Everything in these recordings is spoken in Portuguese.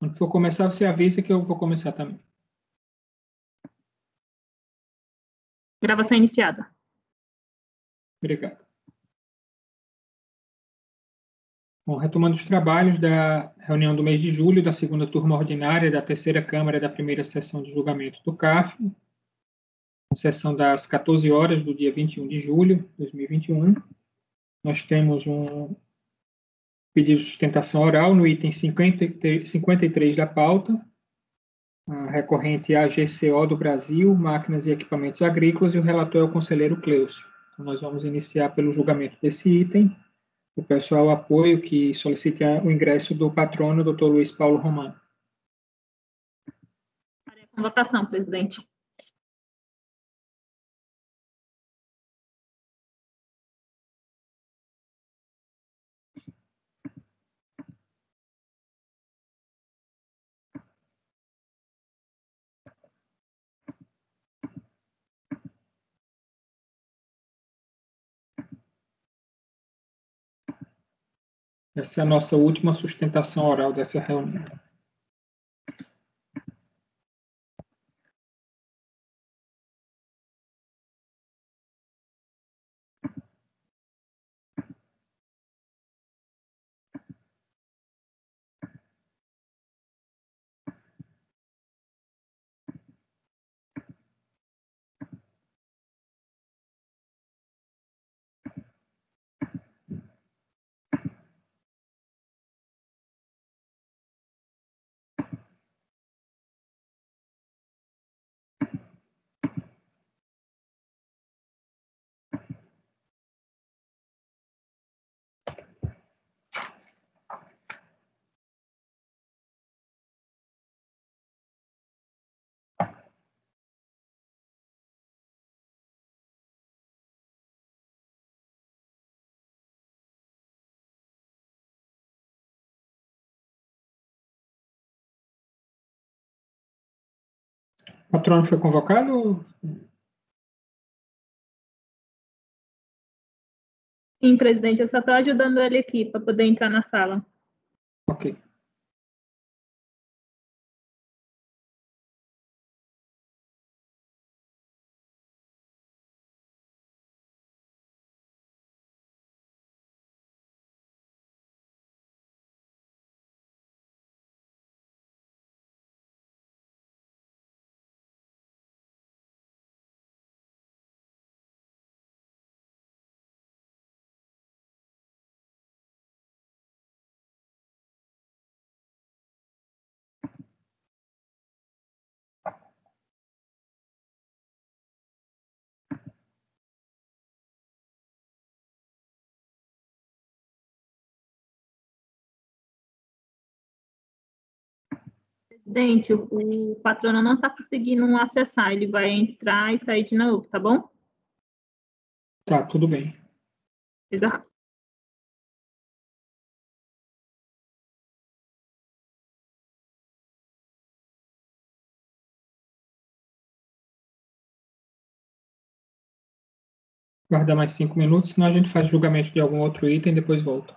Quando for começar, você avisa que eu vou começar também. Gravação iniciada. Obrigado. Bom, retomando os trabalhos da reunião do mês de julho, da segunda turma ordinária da terceira Câmara da primeira sessão de julgamento do CAF, sessão das 14 horas do dia 21 de julho de 2021. Nós temos um pedido de sustentação oral no item 53 da pauta, recorrente à AGCO do Brasil, Máquinas e Equipamentos Agrícolas, e o relator é o conselheiro Cleucio. Então, nós vamos iniciar pelo julgamento desse item. Eu peço ao apoio que solicite o ingresso do patrono, Dr. Luiz Paulo Romano. Votação, presidente. Essa é a nossa última sustentação oral dessa reunião. O patrono foi convocado? Sim, presidente, eu só estou ajudando ele aqui para poder entrar na sala. Ok. Presidente, o patrono não está conseguindo acessar, ele vai entrar e sair de novo, tá bom? Tá, tudo bem. Exato. Guardar mais 5 minutos, senão a gente faz julgamento de algum outro item e depois volta.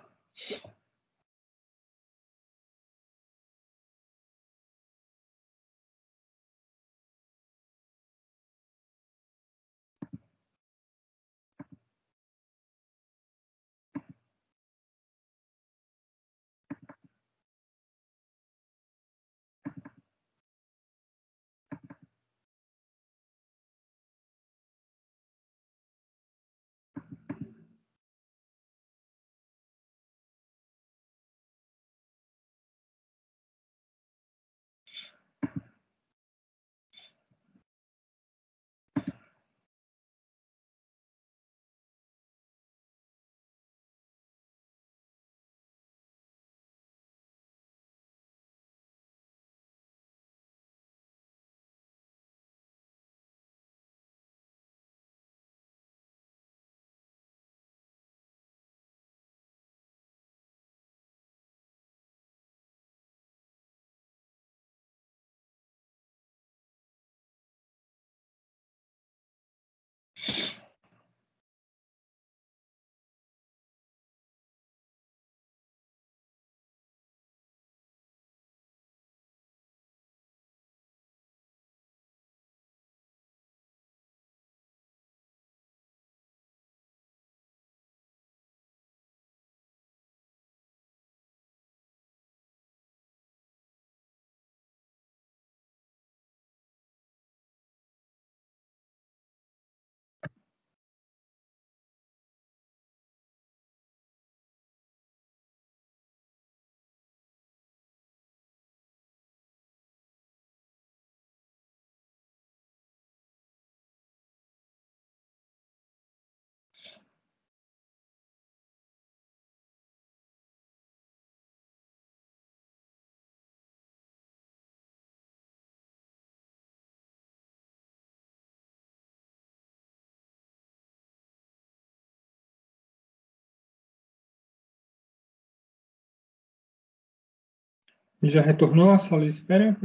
Ele já retornou à sala de espera?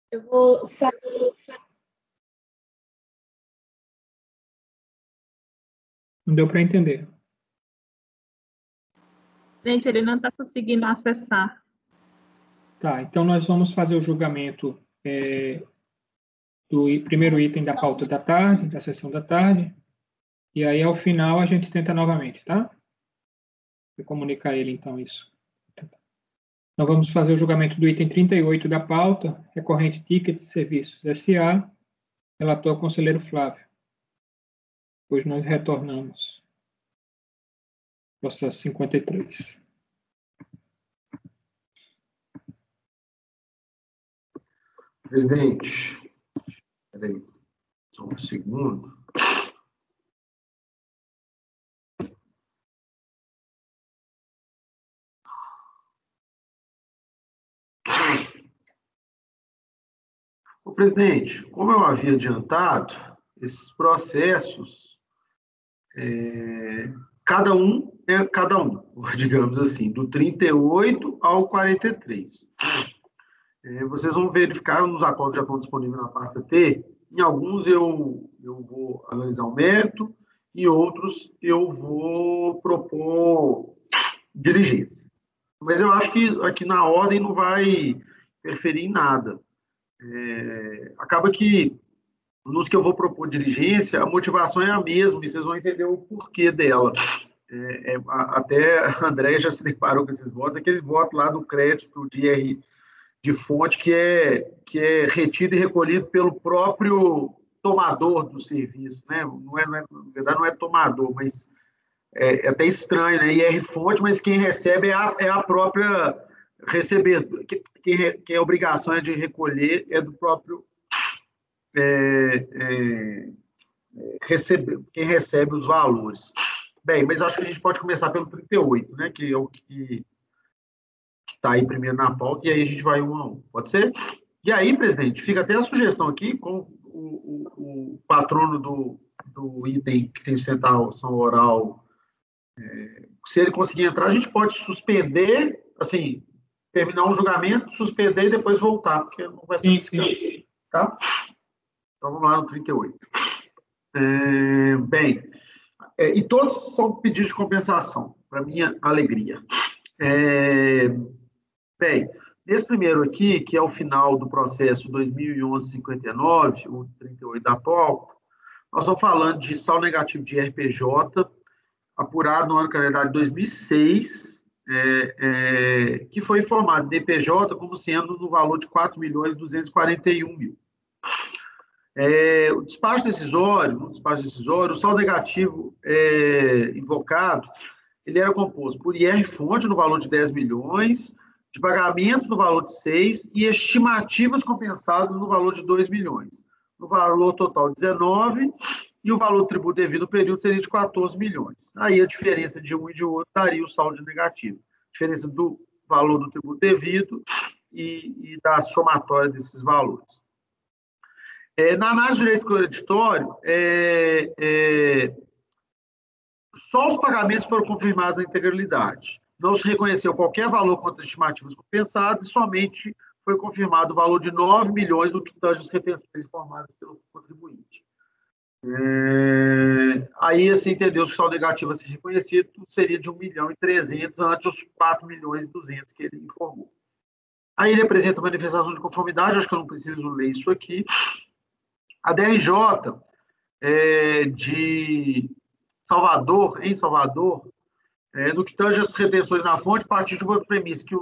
Eu vou sair. Não deu para entender. Gente, ele não está conseguindo acessar. Tá, então nós vamos fazer o julgamento do primeiro item da pauta da tarde, da sessão da tarde, e aí ao final a gente tenta novamente, tá? Vou comunicar a ele então isso. Então vamos fazer o julgamento do item 38 da pauta, recorrente tickets de serviços SA, relator conselheiro Flávio. Depois nós retornamos. Processo 53. Presidente, peraí, só um segundo. Ô, presidente, como eu havia adiantado, esses processos, cada um é cada um, digamos assim, do 38 ao 43. Vocês vão verificar nos acordos que já estão disponíveis na pasta T, em alguns eu vou analisar o mérito, e outros eu vou propor diligência. Mas eu acho que aqui na ordem não vai interferir em nada. Acaba que, nos que eu vou propor diligência, a motivação é a mesma, e vocês vão entender o porquê dela. Até a André já se deparou com esses votos, aquele voto lá do crédito de fonte que é retido e recolhido pelo próprio tomador do serviço, né? Na verdade, não é tomador, mas é até estranho, né? IR fonte, mas quem recebe é a própria receber, quem a obrigação é de recolher é do próprio receber, quem recebe os valores. Bem, mas acho que a gente pode começar pelo 38, né? Que é o que está aí primeiro na pauta, e aí a gente vai um a um. Pode ser? E aí, presidente, fica até a sugestão aqui, com o patrono do item que tem sustentação oral, se ele conseguir entrar, a gente pode suspender, assim, terminar um julgamento, suspender e depois voltar, porque não vai ter sim. Tá? Então, vamos lá no 38. Bem, e todos são pedidos de compensação, para minha alegria. Bem, nesse primeiro aqui, que é o final do processo 2011-59, o 38 da pauta, nós estamos falando de saldo negativo de RPJ, apurado no ano calendário de 2006, que foi informado de DPJ como sendo no valor de R$ 4.241.000. O despacho decisório, o saldo negativo invocado, ele era composto por IR fonte no valor de 10 milhões, de pagamentos no valor de 6 e estimativas compensadas no valor de 2 milhões. No valor total 19 e o valor do tributo devido no período seria de 14 milhões. Aí a diferença de um e de outro daria o saldo negativo. Diferença do valor do tributo devido e da somatória desses valores. Na análise de direito creditório, só os pagamentos foram confirmados na integralidade. Não se reconheceu qualquer valor contra as estimativas compensadas e somente foi confirmado o valor de 9 milhões no que tange as retenções informadas pelo contribuinte. Aí, assim, entendeu? Se o saldo negativo a ser reconhecido, seria de 1.300.000 antes dos 4.200.000 que ele informou. Aí ele apresenta manifestação de conformidade, acho que eu não preciso ler isso aqui. A DRJ de Salvador, em Salvador, no que tange as retenções na fonte, partir de uma premissa, que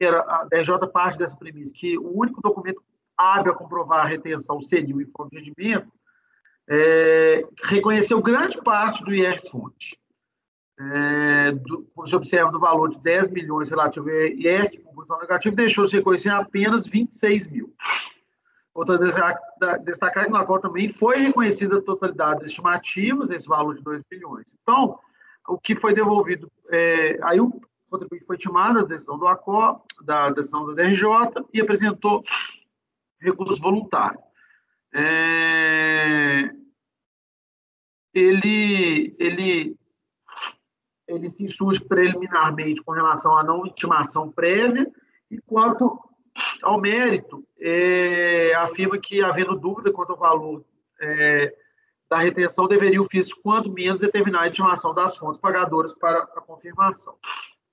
a DRJ parte dessa premissa, que o único documento hábil a comprovar a retenção seria o informe de rendimento, reconheceu grande parte do IR-fonte. Como se observa, do valor de 10 milhões relativo ao IR, que composição negativa, deixou-se reconhecer apenas 26 mil. Outra destacar que na qual também foi reconhecida a totalidade das estimativas nesse valor de 2 milhões. Então, o que foi devolvido, aí o contribuinte foi intimado da decisão do ACO, da decisão da DRJ, e apresentou recurso voluntário. Ele se insurge preliminarmente com relação à não intimação prévia, e quanto ao mérito, afirma que, havendo dúvida quanto ao valor da retenção, deveria o fisco, quanto menos, determinar a intimação das fontes pagadoras para a confirmação.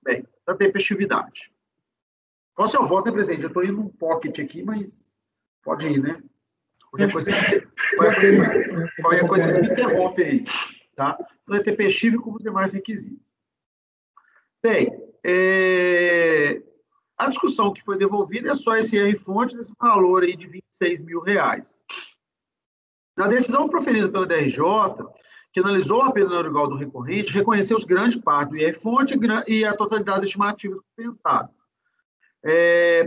Bem, da tempestividade. Qual é o seu voto, né, presidente? Eu estou indo num pocket aqui, mas pode ir, né? Qualquer coisa vocês me interrompem aí, tá? Então, é tempestivo como os demais requisitos. Bem, a discussão que foi devolvida é só esse R-fonte desse valor aí de R$26 mil. Na decisão proferida pela DRJ, que analisou a pena legal do recorrente, reconheceu os grandes partes do IR-fonte e a totalidade das estimativas compensadas.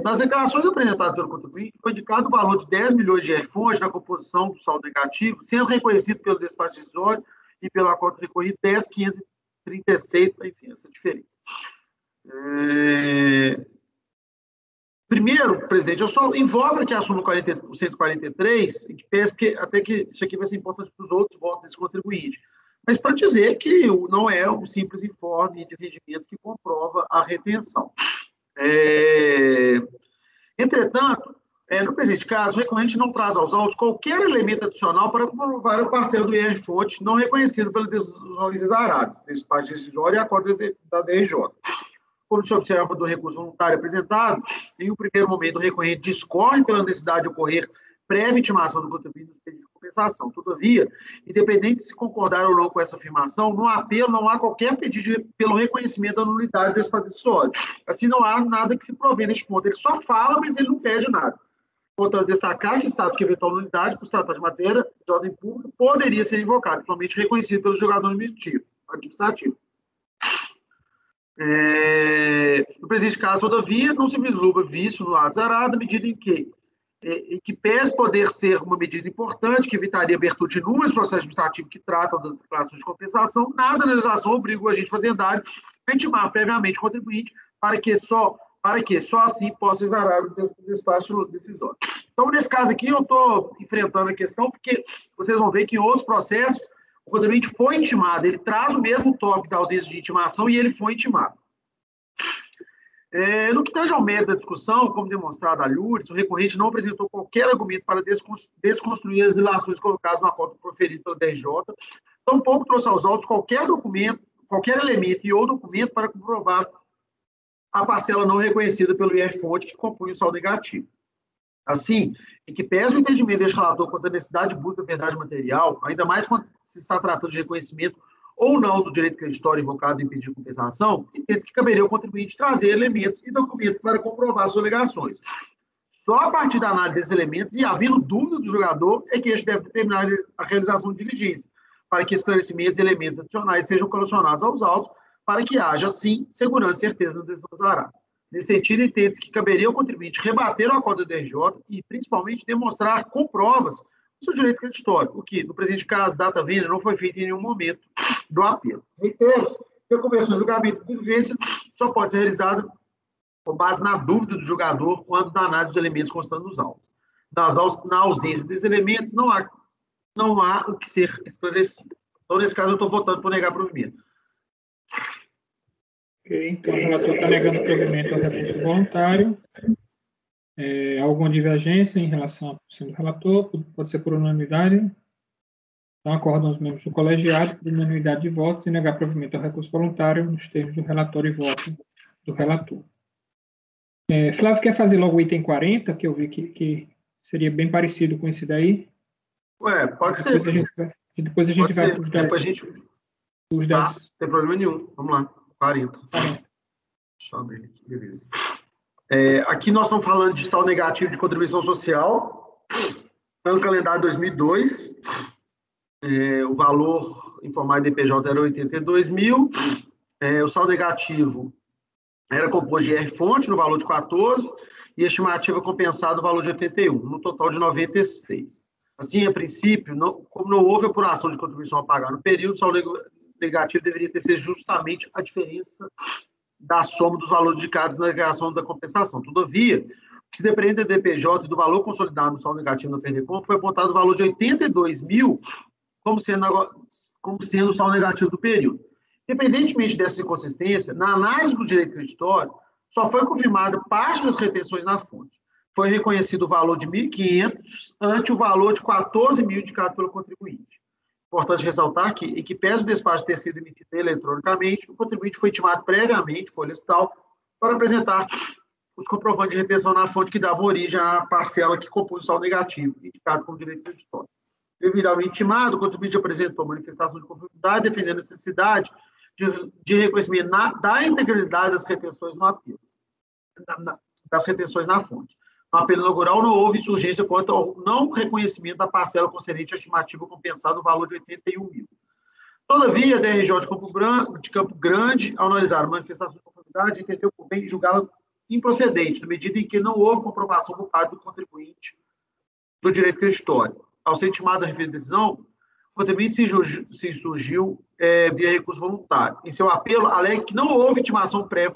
Nas declarações apresentadas pelo contribuinte, foi indicado o valor de 10 milhões de IR-fonte na composição do saldo negativo, sendo reconhecido pelo despacho decisório e pelo acordo recorrido 10.536, enfim, essa diferença. Primeiro, presidente, eu só invoco aqui a súmula 143, porque até que isso aqui vai ser importante para os outros votos desse contribuinte, mas para dizer que não é um simples informe de rendimentos que comprova a retenção. Entretanto, no presente caso, o recorrente não traz aos autos qualquer elemento adicional para comprovar a parcela do IR-fonte não reconhecido pelas decisões exaradas, despacho decisório e acordo da DRJ. Como se observa do recurso voluntário apresentado, em um primeiro momento, o recorrente discorre pela necessidade de ocorrer prévia intimação do contribuinte no pedido de compensação. Todavia, independente de se concordar ou não com essa afirmação, no apelo não há qualquer pedido pelo reconhecimento da nulidade do despacho decisório. Assim, não há nada que se provê neste ponto. Ele só fala, mas ele não pede nada. Portanto, destacar que estado que eventual nulidade, por se tratar de matéria de ordem pública, poderia ser invocado, atualmente reconhecido pelo julgador administrativo. No presente caso, todavia, não se vislumbra vício no ato zarado, à medida em que pese poder ser uma medida importante, que evitaria a abertura de inúmeros processos administrativos que tratam das declarações de compensação, nada na legislação obriga o agente fazendário a intimar previamente o contribuinte para que só assim possa exarar o despacho decisório. Então, nesse caso aqui, eu estou enfrentando a questão, porque vocês vão ver que em outros processos, o contribuinte foi intimado, ele traz o mesmo tópico da ausência de intimação e ele foi intimado. No que tange ao mérito da discussão, como demonstrado a Lourdes, o recorrente não apresentou qualquer argumento para desconstruir as ilações colocadas no acordo proferido pela DRJ, tampouco trouxe aos autos qualquer documento, qualquer elemento e ou documento para comprovar a parcela não reconhecida pelo IR-fonte que compõe o saldo negativo. Assim, em que pese o entendimento deste relator quanto à necessidade de busca da verdade material, ainda mais quando se está tratando de reconhecimento ou não do direito creditório invocado em pedido de compensação, entende que caberia ao contribuinte trazer elementos e documentos para comprovar suas alegações. Só a partir da análise desses elementos e havendo dúvida do julgador é que este deve determinar a realização de diligência, para que esclarecimentos e elementos adicionais sejam colecionados aos autos, para que haja, sim, segurança e certeza na decisão do arado. Nesse sentido, entende-se que caberia ao contribuinte rebater o acordo da DRJ e, principalmente, demonstrar com provas o seu direito creditório, o que, no presente caso, data vênia, não foi feito em nenhum momento do apelo. Reitero-se que a conversão de julgamento de diligência só pode ser realizada com base na dúvida do julgador quando da análise dos elementos constantes nos autos. Na ausência desses elementos, não há o que ser esclarecido. Então, nesse caso, eu estou votando por negar provimento. Ok, então o relator está negando provimento ao recurso voluntário. Alguma divergência em relação à posição do relator? Pode ser por unanimidade? Não acordam os membros do colegiado por unanimidade de votos e negar provimento ao recurso voluntário nos termos do relatório e voto do relator. Flávio, quer fazer logo o item 40, que eu vi que seria bem parecido com esse daí? Pode Depois ser. Depois a gente vai para os 10. Depois a gente... Os 10. Tá, não tem problema nenhum. Vamos lá. 40. 40. Deixa eu abrir aqui, beleza. Aqui nós estamos falando de saldo negativo de contribuição social. No calendário 2002, o valor informado de DPJ era 82 mil. O saldo negativo era composto de R-fonte, no valor de 14, e a estimativa compensada no valor de 81, no total de 96. Assim, a princípio, como não houve apuração de contribuição a pagar no período, o saldo negativo deveria ter sido justamente a diferença da soma dos valores indicados na declaração da compensação. Todavia, o que se depende do DPJ e do valor consolidado no saldo negativo da PNCOM, foi apontado o valor de 82 mil como sendo o saldo negativo do período. Independentemente dessa inconsistência, na análise do direito creditório, só foi confirmada parte das retenções na fonte. Foi reconhecido o valor de 1.500 ante o valor de 14 mil indicado pelo contribuinte. Importante ressaltar que, em que pese o despacho ter sido emitido eletronicamente, o contribuinte foi intimado previamente, folha tal, para apresentar os comprovantes de retenção na fonte que davam origem à parcela que compõe o saldo negativo, indicado como direito creditório. Devidamente intimado, o contribuinte apresentou manifestação de conformidade, defendendo a necessidade de reconhecimento da integralidade das retenções no apelo, das retenções na fonte. No apelo inaugural, não houve insurgência quanto ao não reconhecimento da parcela concedente à estimativa compensada no valor de 81 mil. Todavia, a DRJ de Campo Grande, ao analisar a manifestação de conformidade, entendeu por bem julgá-la improcedente, na medida em que não houve comprovação por parte do contribuinte do direito creditório. Ao ser intimado a referida decisão, o contribuinte se insurgiu via recurso voluntário. Em seu apelo, alega que não houve intimação prévia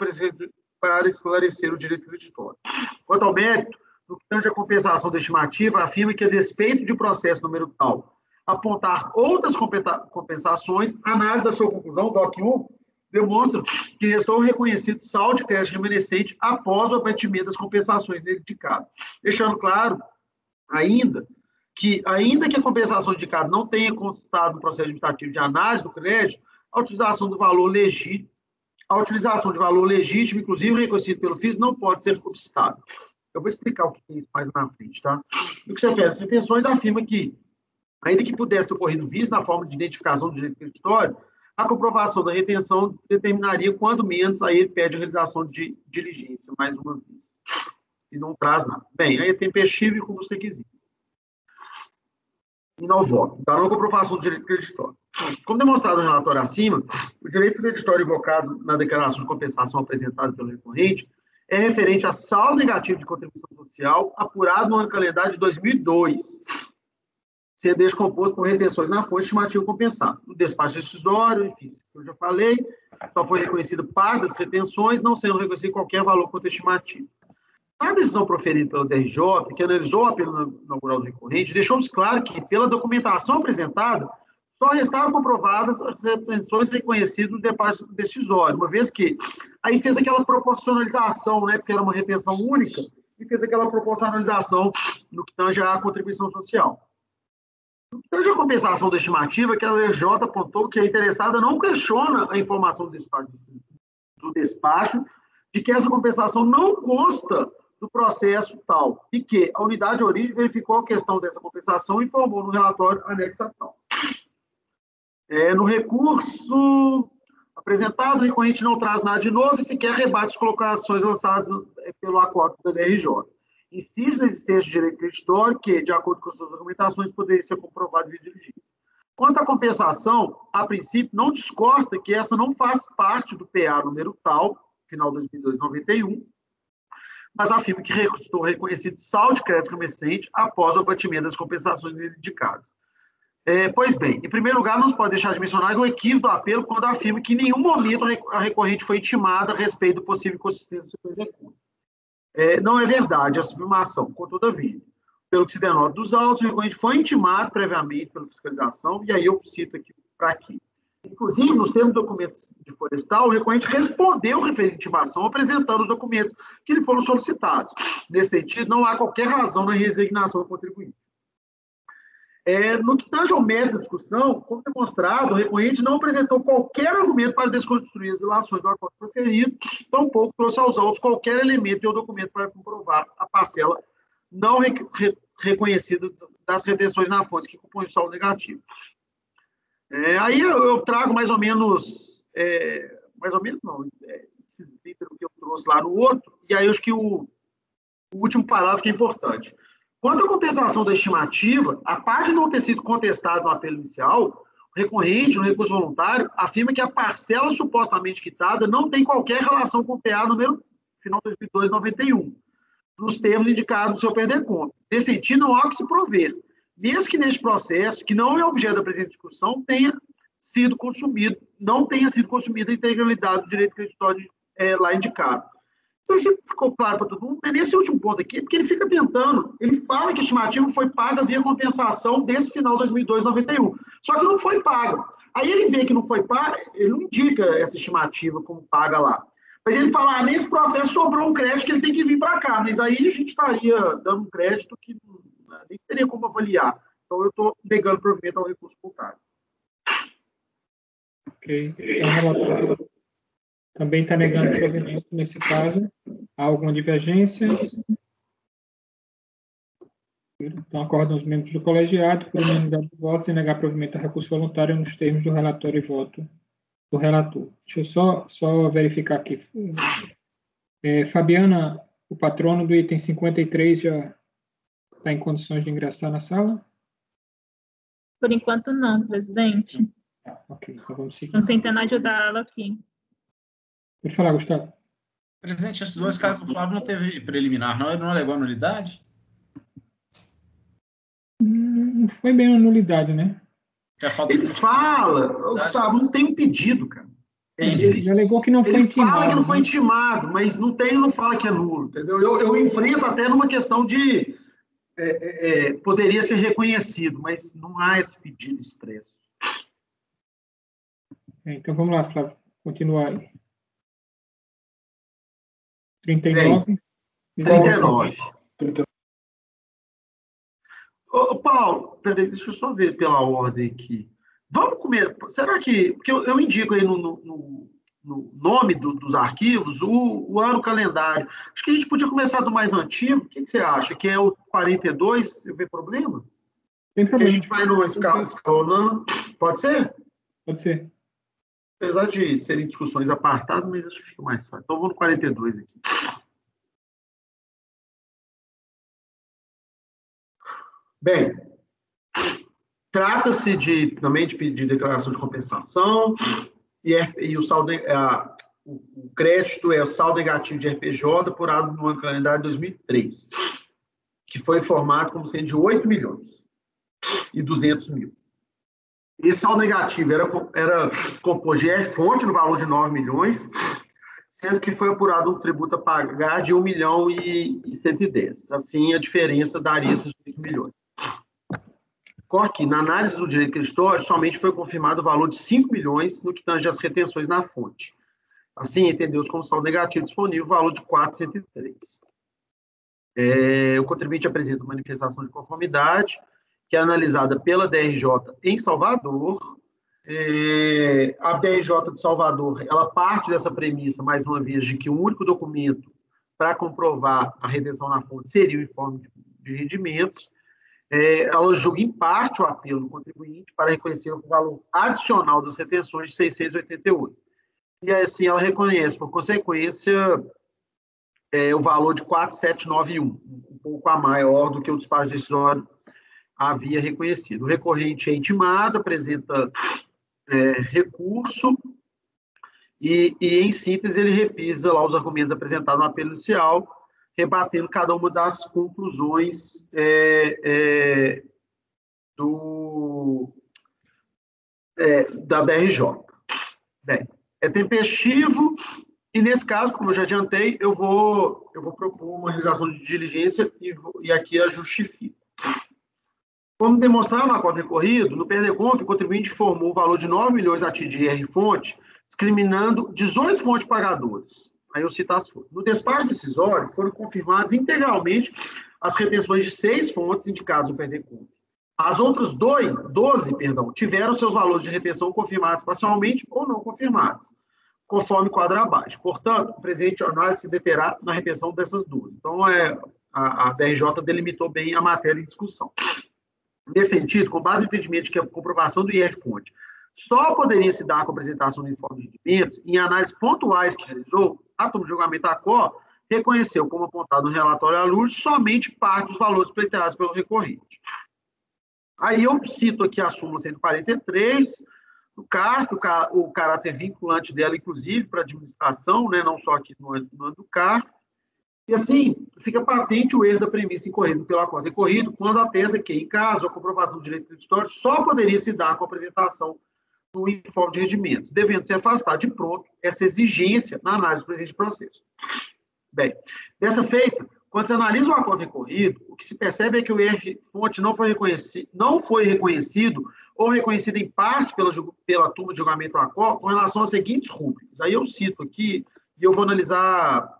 para esclarecer o direito creditório. Quanto ao mérito, no que tange a compensação da estimativa, afirma que, a despeito de processo número tal apontar outras compensações, a análise da sua conclusão, DOC 1, demonstra que restou reconhecido saldo de crédito remanescente após o abatimento das compensações nele indicadas. Deixando claro, ainda que a compensação indicada não tenha constado no processo administrativo de análise do crédito, a utilização de valor legítimo, inclusive reconhecido pelo FIS, não pode ser obstada. Eu vou explicar o que é isso mais na frente, tá? No que se refere às retenções, afirma que, ainda que pudesse ter ocorrido visto na forma de identificação do direito creditório, a comprovação da retenção determinaria, quando menos, aí ele pede a realização de diligência, mais uma vez. E não traz nada. Bem, aí é tempestivo e com os requisitos. E não voto. Da não comprovação do direito creditório. Como demonstrado no relatório acima, o direito creditório invocado na declaração de compensação apresentada pelo recorrente é referente a saldo negativo de contribuição social apurado no ano calendário de 2002, sendo descomposto por retenções na fonte estimativa compensada. No despacho decisório, enfim, eu já falei, só foi reconhecido parte das retenções, não sendo reconhecido qualquer valor contra estimativo. A decisão proferida pelo DRJ, que analisou o apelo inaugural do recorrente, deixou-nos claro que, pela documentação apresentada, só restaram comprovadas as retenções reconhecidas no despacho decisório, uma vez que aí fez aquela proporcionalização, né, porque era uma retenção única, e fez aquela proporcionalização no que tange à contribuição social. No que tange à compensação da estimativa, que a DRJ apontou que a interessada não questiona a informação do despacho de que essa compensação não consta do processo tal, e que a unidade de origem verificou a questão dessa compensação e informou no relatório anexo a tal. No recurso apresentado, o recorrente não traz nada de novo e sequer rebate as colocações lançadas pelo acordo da DRJ. Insiste na existência de direito creditório que, de acordo com as suas argumentações, poderia ser comprovado via diligência. Quanto à compensação, a princípio, não discorda que essa não faz parte do PA número tal, final de 2002-91, mas afirma que restou reconhecido saldo de crédito remanescente após o abatimento das compensações indicadas. Pois bem, em primeiro lugar, não se pode deixar de mencionar o equívoco do apelo quando afirma que em nenhum momento a recorrente foi intimada a respeito do possível inconsistência do executo. Não é verdade essa afirmação, todavia. Pelo que se denota dos autos, o recorrente foi intimado previamente pela fiscalização, e aí eu cito aqui para aqui. Inclusive, nos termos do documentos de florestal, o recorrente respondeu à referida intimação apresentando os documentos que lhe foram solicitados. Nesse sentido, não há qualquer razão na resignação do contribuinte. No que tange ao mérito da discussão, como demonstrado, o recorrente não apresentou qualquer argumento para desconstruir as ilações do acordo proferido, tampouco trouxe aos autos qualquer elemento ou documento para comprovar a parcela não reconhecida das retenções na fonte que compõem o saldo negativo. Aí eu trago mais ou menos não, esse livro que eu trouxe lá no outro, e aí eu acho que o último parágrafo que é importante. Quanto à compensação da estimativa, a parte de não ter sido contestada no apelo inicial, o recorrente, no recurso voluntário, afirma que a parcela supostamente quitada não tem qualquer relação com o PA número final 2002-91, nos termos indicados no seu perder conta. Nesse sentido, não há o que se prover, mesmo que neste processo, que não é objeto da presente discussão, não tenha sido consumida a integralidade do direito creditório lá indicado. Então, isso ficou claro para todo mundo, mas nesse último ponto aqui, porque ele fica tentando, ele fala que a estimativa foi paga via compensação desse final 2002-91, só que não foi paga. Aí ele vê que não foi paga, ele não indica essa estimativa como paga lá. Mas ele fala, nesse processo sobrou um crédito que ele tem que vir para cá, mas aí a gente estaria dando um crédito que nem teria como avaliar. Então, eu estou negando provimento ao recurso voluntário. Ok. Então, o relator também está negando provimento nesse caso. Há alguma divergência? Então, acordam os membros do colegiado por unanimidade de votos em negar provimento ao recurso voluntário nos termos do relatório e voto do relator. Deixa eu só verificar aqui. Fabiana, o patrono do item 53 já está em condições de ingressar na sala? Por enquanto, não, presidente. Ok, então vamos seguir. Estou tentando ajudá-la aqui. Pode falar, Gustavo. Presidente, esses dois casos do Flávio não teve preliminar, não? Ele não alegou a nulidade? Não foi bem uma nulidade, né? Ele fala, Gustavo, não tem um pedido, cara. Ele alegou que não foi intimado. Ele fala que não foi intimado, mas não fala que é nulo, entendeu? Eu enfrento até numa questão de poderia ser reconhecido, mas não há esse pedido expresso. Então vamos lá, Flávio, continuar aí. 39. 39. Ô, Paulo, peraí, deixa eu só ver pela ordem aqui. Vamos comer. Será que. Porque eu indico aí no nome dos arquivos o ano calendário. Acho que a gente podia começar do mais antigo. O que você acha? Que é o 42? Você vê problema? Tem problema. Que a gente vai no escalonando. Pode ser? Pode ser. Apesar de serem discussões apartadas, mas acho que fica mais fácil. Então, vou no 42 aqui. Bem, trata-se também de pedir declaração de compensação e o saldo, o crédito é o saldo negativo de RPJ apurado no ano calendário de 2003, que foi formado como sendo de 8 milhões e 200 mil. Esse saldo negativo era composto de fonte no valor de 9 milhões, sendo que foi apurado um tributo a pagar de 1 milhão e 110. Assim, a diferença daria esses 8 milhões. Aqui, na análise do direito creditório, somente foi confirmado o valor de 5 milhões no que tange as retenções na fonte. Assim, entendeu-se como saldo negativo disponível o valor de 403. O contribuinte apresenta manifestação de conformidade, que é analisada pela DRJ em Salvador. A DRJ de Salvador, ela parte dessa premissa, mais uma vez, de que o único documento para comprovar a retenção na fonte seria o informe de rendimentos. Ela julga em parte o apelo do contribuinte para reconhecer o valor adicional das retenções de 688. E assim ela reconhece, por consequência, o valor de 4.791, um pouco a maior do que o despacho decisório havia reconhecido. O recorrente é intimado, apresenta recurso e, em síntese, ele repisa lá os argumentos apresentados no apelo inicial, rebatendo cada uma das conclusões da DRJ. Bem, é tempestivo e, nesse caso, como eu já adiantei, eu vou propor uma realização de diligência e aqui a justifico. Como demonstrado no acordo recorrido, no perder conta, o contribuinte informou o valor de 9 milhões a título de R-fonte, discriminando 18 fontes pagadoras. Aí eu cito as fontes. No despacho decisório, foram confirmadas integralmente as retenções de 6 fontes indicadas no perder conta. As outras 12, tiveram seus valores de retenção confirmados parcialmente ou não confirmados, conforme quadro abaixo. Portanto, o presente análise se deterá na retenção dessas duas. Então, a BRJ delimitou bem a matéria em discussão. Nesse sentido, com base no entendimento de que a comprovação do IR-fonte só poderia se dar com a apresentação do informe de rendimentos, em análises pontuais que realizou, a turma de julgamento ACO reconheceu, como apontado no relatório à luz, somente parte dos valores pleiteados pelo recorrente. Aí eu cito aqui a súmula 143 do CARF, o caráter vinculante dela, inclusive, para a administração, né, não só aqui no ano do CARF. E assim, fica patente o erro da premissa incorrida pelo acordo recorrido, quando atesta que, em caso, a comprovação do direito creditório só poderia se dar com a apresentação do informe de rendimentos, devendo se afastar de pronto essa exigência na análise do presente processo. Bem, dessa feita, quando se analisa o acordo recorrido, o que se percebe é que o IR-fonte não foi reconhecido ou reconhecido em parte pela turma de julgamento ACO com relação às seguintes rúbricas. Aí eu cito aqui e eu vou analisar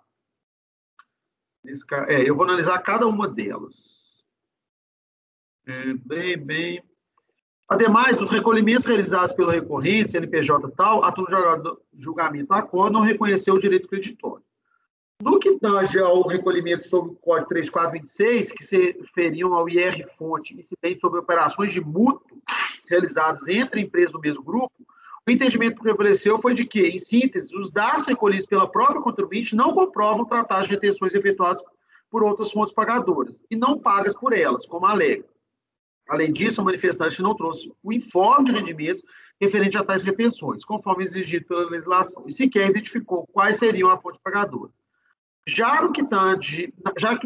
cada uma delas. Ademais, os recolhimentos realizados pelo recorrente, CNPJ tal, a turma de julgamento ACO não reconheceu o direito creditório. No que tange ao recolhimento sobre o Código 3426, que se referiam ao IR-fonte incidente sobre operações de mútuo realizadas entre empresas do mesmo grupo, o entendimento que prevaleceu foi de que, em síntese, os dados recolhidos pela própria contribuinte não comprovam tratar de retenções efetuadas por outras fontes pagadoras e não pagas por elas, como alega. Além disso, o manifestante não trouxe o informe de rendimentos referente a tais retenções, conforme exigido pela legislação, e sequer identificou quais seriam a fonte pagadora. Já que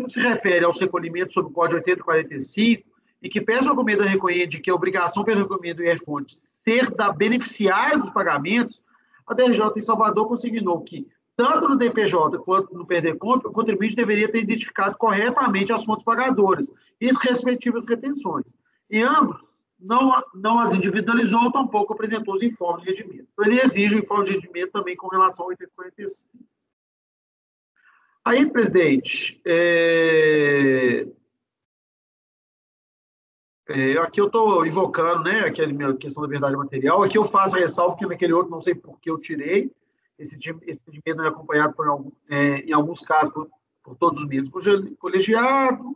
não se refere aos recolhimentos sob o Código 8045, e que pese o argumento da recorrente que a obrigação pelo recolhimento do IR-fonte ser da beneficiária dos pagamentos, a DRJ em Salvador consignou que, tanto no DPJ quanto no PRDCOMP, o contribuinte deveria ter identificado corretamente as fontes pagadoras e as respectivas retenções. Em ambos, não as individualizou, tampouco apresentou os informes de rendimento. Então, ele exige o informe de rendimento também com relação ao 8045. Aí, presidente, aqui eu estou invocando, né, aquela questão da verdade material. Aqui eu faço a ressalva que naquele outro, não sei por que eu tirei. Esse entendimento não é acompanhado, em alguns casos, por todos os membros colegiados.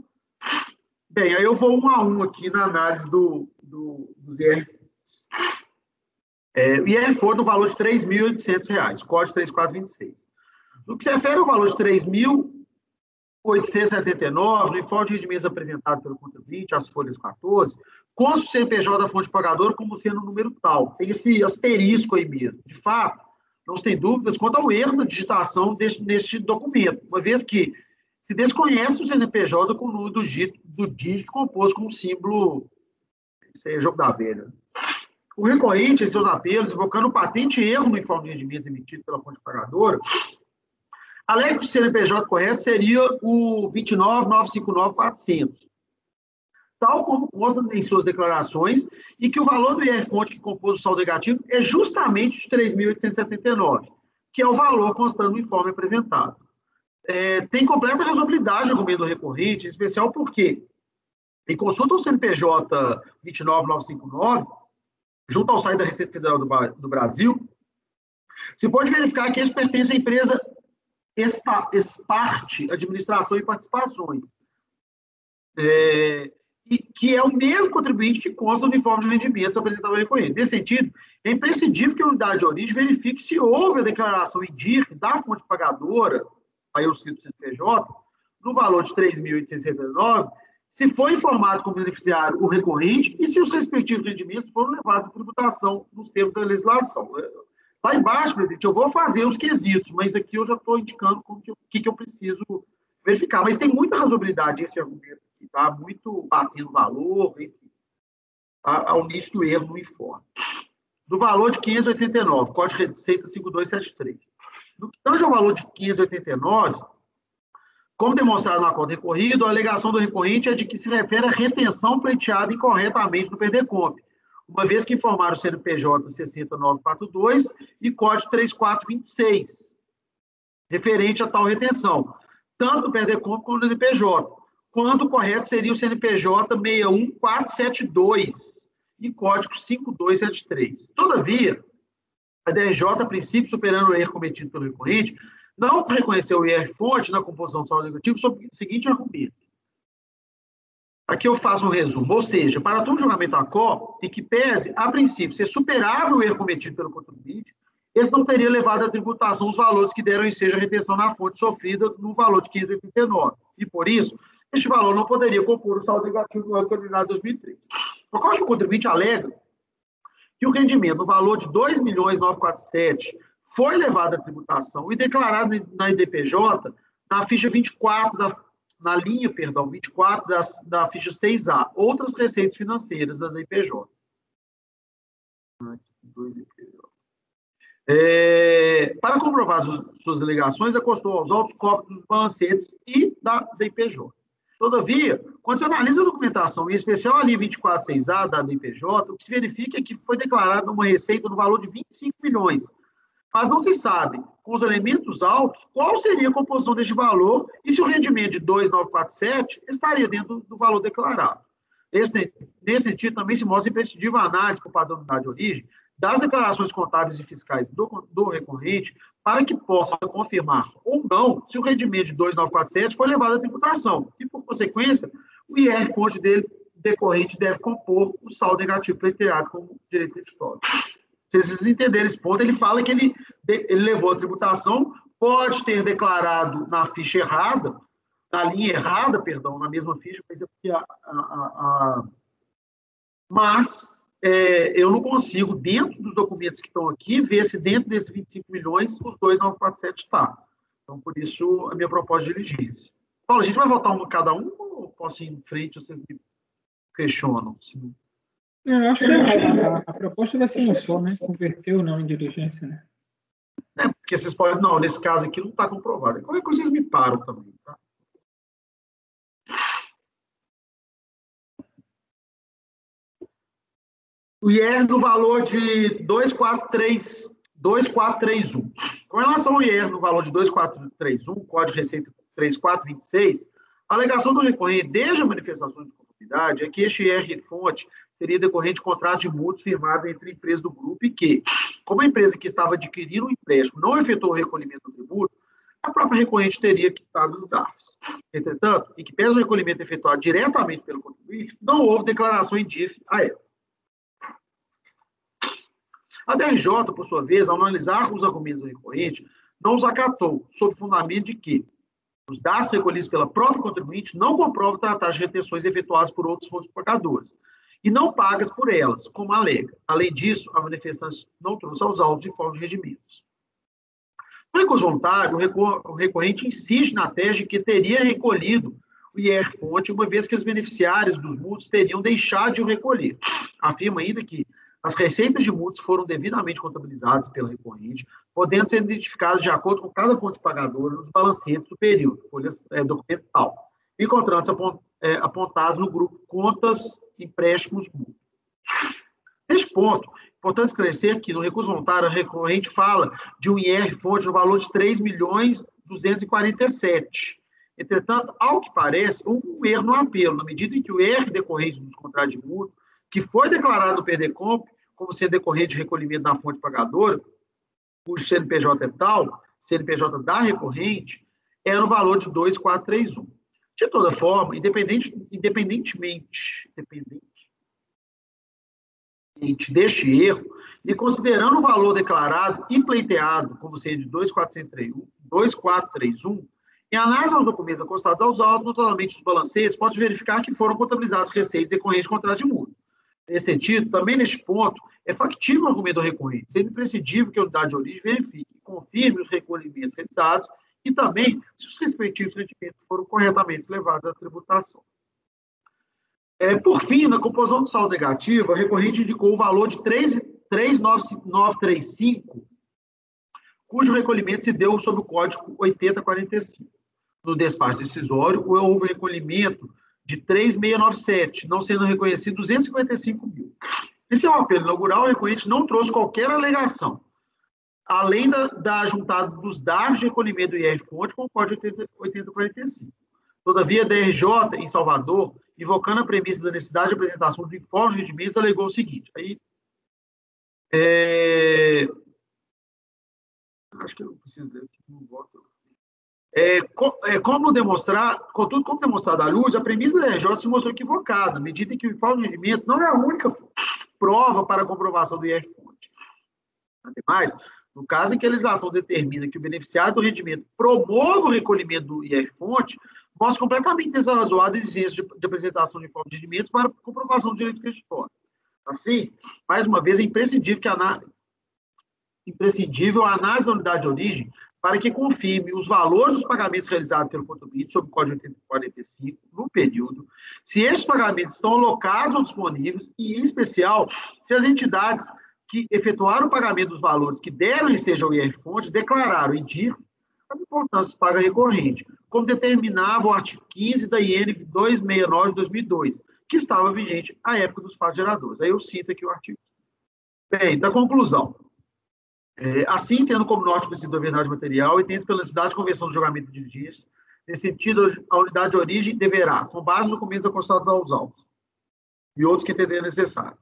Bem, aí eu vou um a um aqui na análise dos IR. O IR for no valor de R$ 3.800, Código 3426. No que se refere ao valor de R$ 3.879, no informe de rendimentos apresentado pelo contribuinte, as folhas 14, consta o CNPJ da fonte pagadora como sendo o número tal. Tem esse asterisco aí mesmo. De fato, não se tem dúvidas quanto ao erro da digitação deste documento, uma vez que se desconhece o CNPJ com o número do dígito composto com o símbolo, isso é jogo da velha. O recorrente, em seus apelos, invocando o patente erro no informe de rendimentos emitido pela fonte pagadora, alega que o CNPJ correto seria o 29.959.400, tal como consta em suas declarações, e que o valor do IR-fonte que compôs o saldo negativo é justamente de 3.879, que é o valor constando no informe apresentado. Tem completa razoabilidade o argumento do recorrente, em especial porque, em consulta ao CNPJ 29.959, junto ao site da Receita Federal do Brasil, se pode verificar que esse pertence à empresa Esparte, Administração e Participações, e que é o mesmo contribuinte que consta no informe de rendimentos apresentado ao recorrente. Nesse sentido, é imprescindível que a unidade de origem verifique se houve a declaração em DIRF da fonte pagadora, aí eu cito o CNPJ, no valor de R$ 3.879, se foi informado como beneficiário o recorrente e se os respectivos rendimentos foram levados à tributação nos termos da legislação. Lá embaixo, presidente, eu vou fazer os quesitos, mas aqui eu já estou indicando o que eu preciso verificar. Mas tem muita razoabilidade esse argumento aqui, tá? Muito batendo valor, enfim, ao nítido erro no informe. Do valor de 589, Código de Receita 5273. No que tange ao valor de 589, como demonstrado no acordo recorrido, a alegação do recorrente é de que se refere à retenção pleiteada incorretamente no PRDCOMP, uma vez que informaram o CNPJ 60942 e Código 3426, referente a tal retenção, tanto no PRDCOMP como no DPJ, quando o correto seria o CNPJ 61472 e código 5273. Todavia, a DRJ, a princípio, superando o erro cometido pelo recorrente, não reconheceu o IR-fonte na composição do saldo negativo sob o seguinte argumento. Aqui eu faço um resumo, ou seja, para todo julgamento ACO, em que pese, a princípio, ser superável o erro cometido pelo contribuinte, eles não teriam levado à tributação os valores que deram ensejo à retenção na fonte sofrida no valor de 15,89. E, por isso, este valor não poderia compor o saldo negativo do ano consolidado de 2003. Ocorre que o contribuinte alega que o rendimento no valor de R$ 2.947 foi levado à tributação e declarado na IDPJ na ficha 24 na linha 24 da ficha 6A, outras receitas financeiras da IDPJ. Para comprovar suas alegações, acostou aos autos cópias dos balancetes e da IPJ. Todavia, quando se analisa a documentação, em especial a linha 24.6A da IPJ, o que se verifica é que foi declarada uma receita no valor de 25 milhões. Mas não se sabe, com os elementos altos, qual seria a composição deste valor e se o rendimento de 2.947 estaria dentro do valor declarado. Nesse sentido, também se mostra imprescindível a análise por padrão de unidade de origem das declarações contábeis e fiscais do recorrente para que possa confirmar ou não se o rendimento de 2.947 foi levado à tributação e, por consequência, o IR-fonte dele decorrente deve compor o saldo negativo pleiteado como direito histórico. Se vocês entenderem esse ponto, ele fala que ele levou a tributação, pode ter declarado na ficha errada, na linha errada, perdão, na mesma ficha, mas é porque eu não consigo, dentro dos documentos que estão aqui, ver se dentro desses 25 milhões os 2.947 está. Então, por isso, a minha proposta de diligência. Paulo, a gente vai votar uma cada um ou posso ir em frente, vocês me questionam? Sim. Eu acho que a proposta vai ser uma só, né? Converter ou não em diligência, né? Porque vocês podem... Não, nesse caso aqui não está comprovado. Qualquer coisa vocês me param também, tá? O IR no valor de 2431. Com relação ao IR no valor de 2431, Código de Receita 3426, a alegação do recorrente, desde a manifestação de conformidade, é que este IR-fonte seria decorrente de contrato de mútuo firmado entre empresas do grupo e que, como a empresa que estava adquirindo o empréstimo não efetuou o recolhimento do tributo, a própria recorrente teria quitado os DARFs. Entretanto, em que pese o recolhimento efetuado diretamente pelo contribuinte, não houve declaração em DIF a ela. A DRJ, por sua vez, ao analisar os argumentos do recorrente, não os acatou, sob fundamento de que os DARFs recolhidos pela própria contribuinte não comprovam tratar de retenções efetuadas por outros fontes pagadoras e não pagas por elas, como alega. Além disso, a manifestante não trouxe aos autos informes de rendimentos. No recurso voluntário, o recorrente insiste na tese de que teria recolhido o IR-fonte, uma vez que os beneficiários dos mútuos teriam deixado de o recolher. Afirma ainda que as receitas de mútuos foram devidamente contabilizadas pela recorrente, podendo ser identificadas de acordo com cada fonte pagadora nos balancetes do período, folhas documental, encontrando-se apontadas no grupo Contas Empréstimos Mútuos. Neste ponto, é importante esclarecer que no recurso voluntário, a recorrente fala de um IR-fonte no valor de 3.247. Entretanto, ao que parece, houve um erro no apelo, na medida em que o R decorrente dos contratos de mútuo, que foi declarado no PDComp como sendo decorrente de recolhimento da fonte pagadora, cujo CNPJ é tal, CNPJ da recorrente, era no valor de 2.431. De toda forma, independentemente deste erro, e considerando o valor declarado e pleiteado como sendo de 2.431, em análise aos documentos acostados aos autos, notadamente os balancetes, pode verificar que foram contabilizadas receitas decorrentes de contrato de mútuo. Nesse sentido, também neste ponto, é factível o argumento do recorrente, sendo imprescindível que a unidade de origem verifique e confirme os recolhimentos realizados e também se os respectivos rendimentos foram corretamente levados à tributação. Por fim, na composição do saldo negativo, a recorrente indicou o valor de 3.935, cujo recolhimento se deu sob o código 8045. No despacho decisório, houve recolhimento de 3.697, não sendo reconhecido 255 mil. Esse é um apelo inaugural, o recorrente não trouxe qualquer alegação, além da juntada dos dados de recolhimento do IR-fonte com o código 8045. Todavia, a DRJ, em Salvador, invocando a premissa da necessidade de apresentação de informes de rendimentos, alegou o seguinte. Aí, acho que eu não preciso ler aqui, não voto. Como demonstrado à luz, a premissa da DRJ se mostrou equivocada, à medida em que o informe de rendimentos não é a única prova para a comprovação do IR-fonte. Ademais, no caso em que a legislação determina que o beneficiário do rendimento promova o recolhimento do IR-fonte, mostra completamente desrazoada a exigência de apresentação de informe de rendimentos para comprovação do direito creditório. Assim, mais uma vez, é imprescindível a análise da unidade de origem para que confirme os valores dos pagamentos realizados pelo contribuinte sob o Código 8045 no período, se esses pagamentos estão alocados ou disponíveis e, em especial, se as entidades que efetuaram o pagamento dos valores que deram ensejo ao IR-fonte declararam em DIR as importâncias de paga recorrente, como determinava o artigo 15 da IN 269 de 2002, que estava vigente à época dos fatos geradores. Aí eu cito aqui o artigo. Bem, da conclusão. Assim, tendo como norte o princípio da verdade material, entende pela necessidade de conversão do julgamento de diligência, nesse sentido, a unidade de origem deverá, com base nos documentos acostados aos autos e outros que entenderem necessário.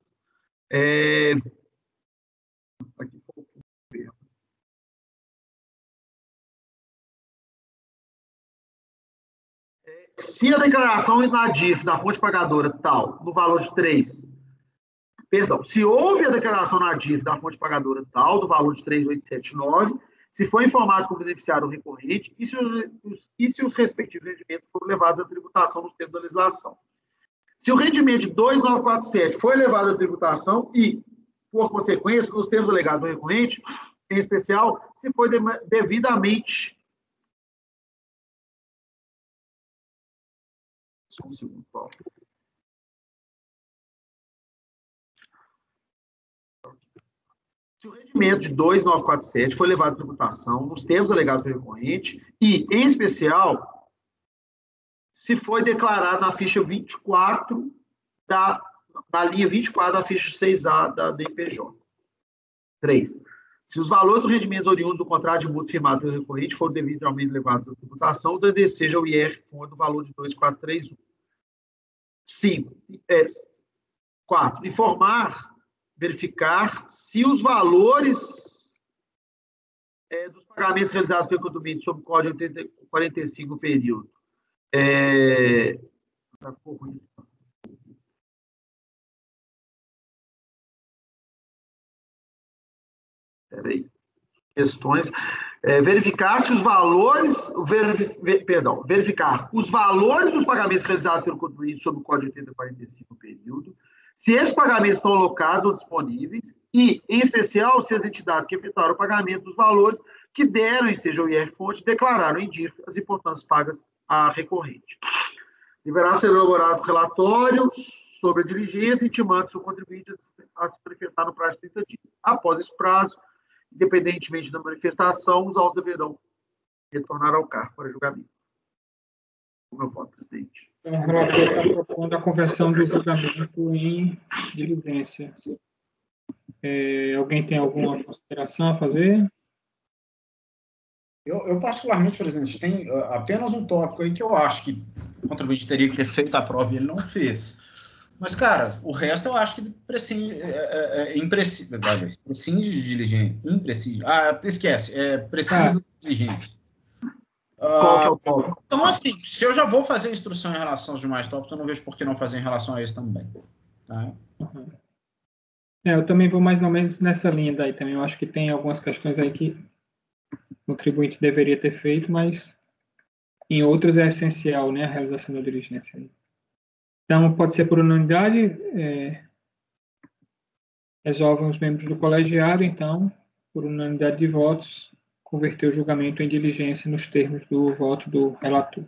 Se a declaração na DIF da fonte pagadora tal, no valor de 3, se houve a declaração na DIF da fonte pagadora tal, do valor de 3.879, se foi informado com o beneficiário recorrente e se os respectivos rendimentos foram levados à tributação nos termos da legislação. Se o rendimento de 2.947 foi levado à tributação e, por consequência, nos termos alegados do recorrente, em especial, se foi devidamente... Um segundo, Paulo. Se o rendimento de 2.947 foi levado à tributação nos termos alegados pelo recorrente e, em especial, se foi declarado na ficha 24 da linha 24 da ficha 6A da DPJ. 3. Se os valores dos rendimentos oriundos do contrato de multa firmado pelo recorrente foram devidamente levados à tributação, o DD seja o IR-fonte do valor de 2.431. 4. Verificar se os valores dos pagamentos realizados pelo contribuinte sob o Código 8045 no período. Questões. Verificar se os valores, verificar os valores dos pagamentos realizados pelo contribuinte sob o Código 8045 no período, se esses pagamentos estão alocados ou disponíveis e, em especial, se as entidades que efetuaram o pagamento dos valores que deram ensejo ao IR-fonte declararam em DIR as importâncias pagas à recorrente. Deverá ser elaborado relatório sobre a diligência, intimando-se o contribuinte a se manifestar no prazo de 30 dias. Após esse prazo, independentemente da manifestação, os autos deverão retornar ao cargo para julgamento. O meu voto, presidente. O relator está propondo a conversão do julgamento em diligência. Alguém tem alguma consideração a fazer? Eu particularmente, presidente, tem apenas um tópico aí que eu acho que o contribuinte teria que ter feito a prova e ele não fez. Mas, cara, o resto eu acho que prescinde de diligência. Esquece. Precisa de diligência. Qual que é o tópico? Então, assim, se eu já vou fazer instrução em relação aos demais tópicos, eu não vejo por que não fazer em relação a esse também. Tá? Uhum. Eu também vou mais ou menos nessa linha daí também. Eu acho que tem algumas questões aí que o contribuinte deveria ter feito, mas em outras é essencial, né, a realização da diligência. Então, pode ser por unanimidade, resolvem os membros do colegiado, então, por unanimidade de votos, converter o julgamento em diligência nos termos do voto do relator.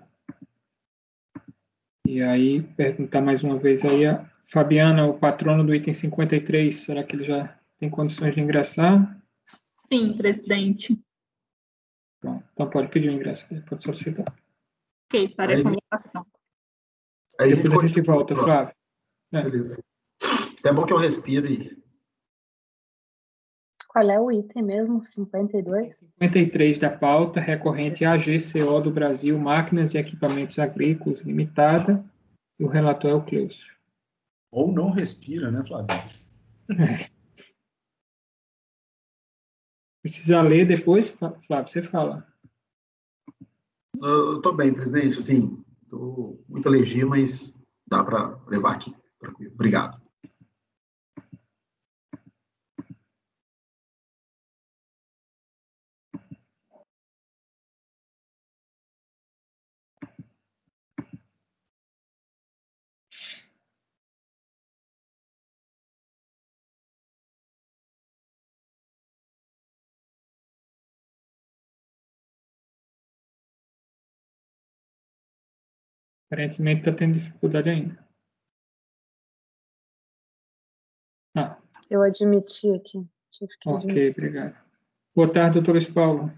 E aí, perguntar mais uma vez aí a Fabiana, o patrono do item 53, será que ele já tem condições de ingressar? Sim, presidente. Bom, então pode pedir o ingresso, pode solicitar. Ok, para a convocação. Aí depois a gente volta, Flávio. Beleza. É bom que eu respiro e... Qual é o item mesmo? 52? 53 da pauta, recorrente à AGCO do Brasil, Máquinas e Equipamentos Agrícolas Limitada, e o relator é o Cleucio. Ou não respira, né, Flávio? Precisa ler depois, Flávio, você fala. Eu estou bem, presidente. Assim, estou muito alergia, mas dá para levar aqui. Tranquilo. Obrigado. Aparentemente está tendo dificuldade ainda. Eu admiti aqui. Ok, obrigado. Boa tarde, doutor Luiz Paulo.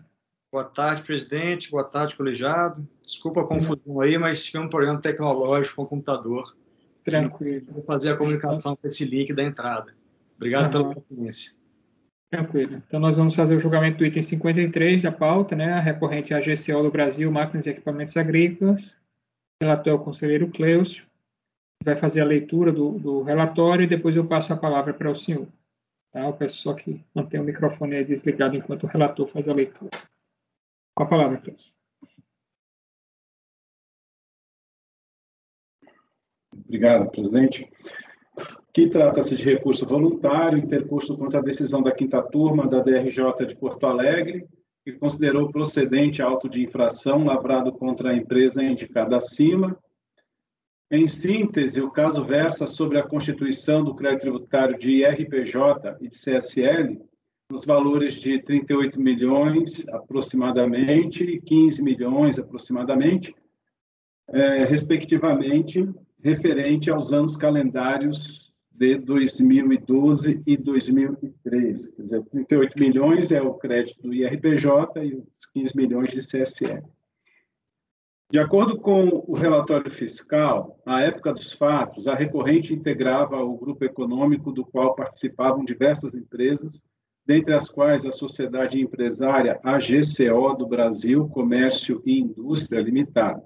Boa tarde, presidente. Boa tarde, colegiado. Desculpa a confusão aí, mas tivemos um problema tecnológico com o computador. Tranquilo. Vou fazer a comunicação com esse link da entrada. Obrigado pela paciência. Tranquilo. Então, nós vamos fazer o julgamento do item 53 da pauta, né? A recorrente à AGCO do Brasil, Máquinas e Equipamentos Agrícolas. O relator é o conselheiro Cleucio. Vai fazer a leitura do relatório e depois eu passo a palavra para o senhor. Tá? Eu peço só que mantenha o microfone aí desligado enquanto o relator faz a leitura. Com a palavra, Cleucio. Obrigado, presidente. Aqui trata-se de recurso voluntário interposto contra a decisão da 5ª turma da DRJ de Porto Alegre, que considerou procedente auto de infração lavrado contra a empresa indicada acima. Em síntese, o caso versa sobre a constituição do crédito tributário de IRPJ e de CSL nos valores de 38 milhões aproximadamente e 15 milhões aproximadamente, respectivamente, referente aos anos calendários de 2012 e 2013. Quer dizer, 38 milhões é o crédito do IRPJ e os 15 milhões de CSL. De acordo com o relatório fiscal, à época dos fatos, a recorrente integrava o grupo econômico do qual participavam diversas empresas, dentre as quais a Sociedade Empresária AGCO do Brasil, Comércio e Indústria Limitada.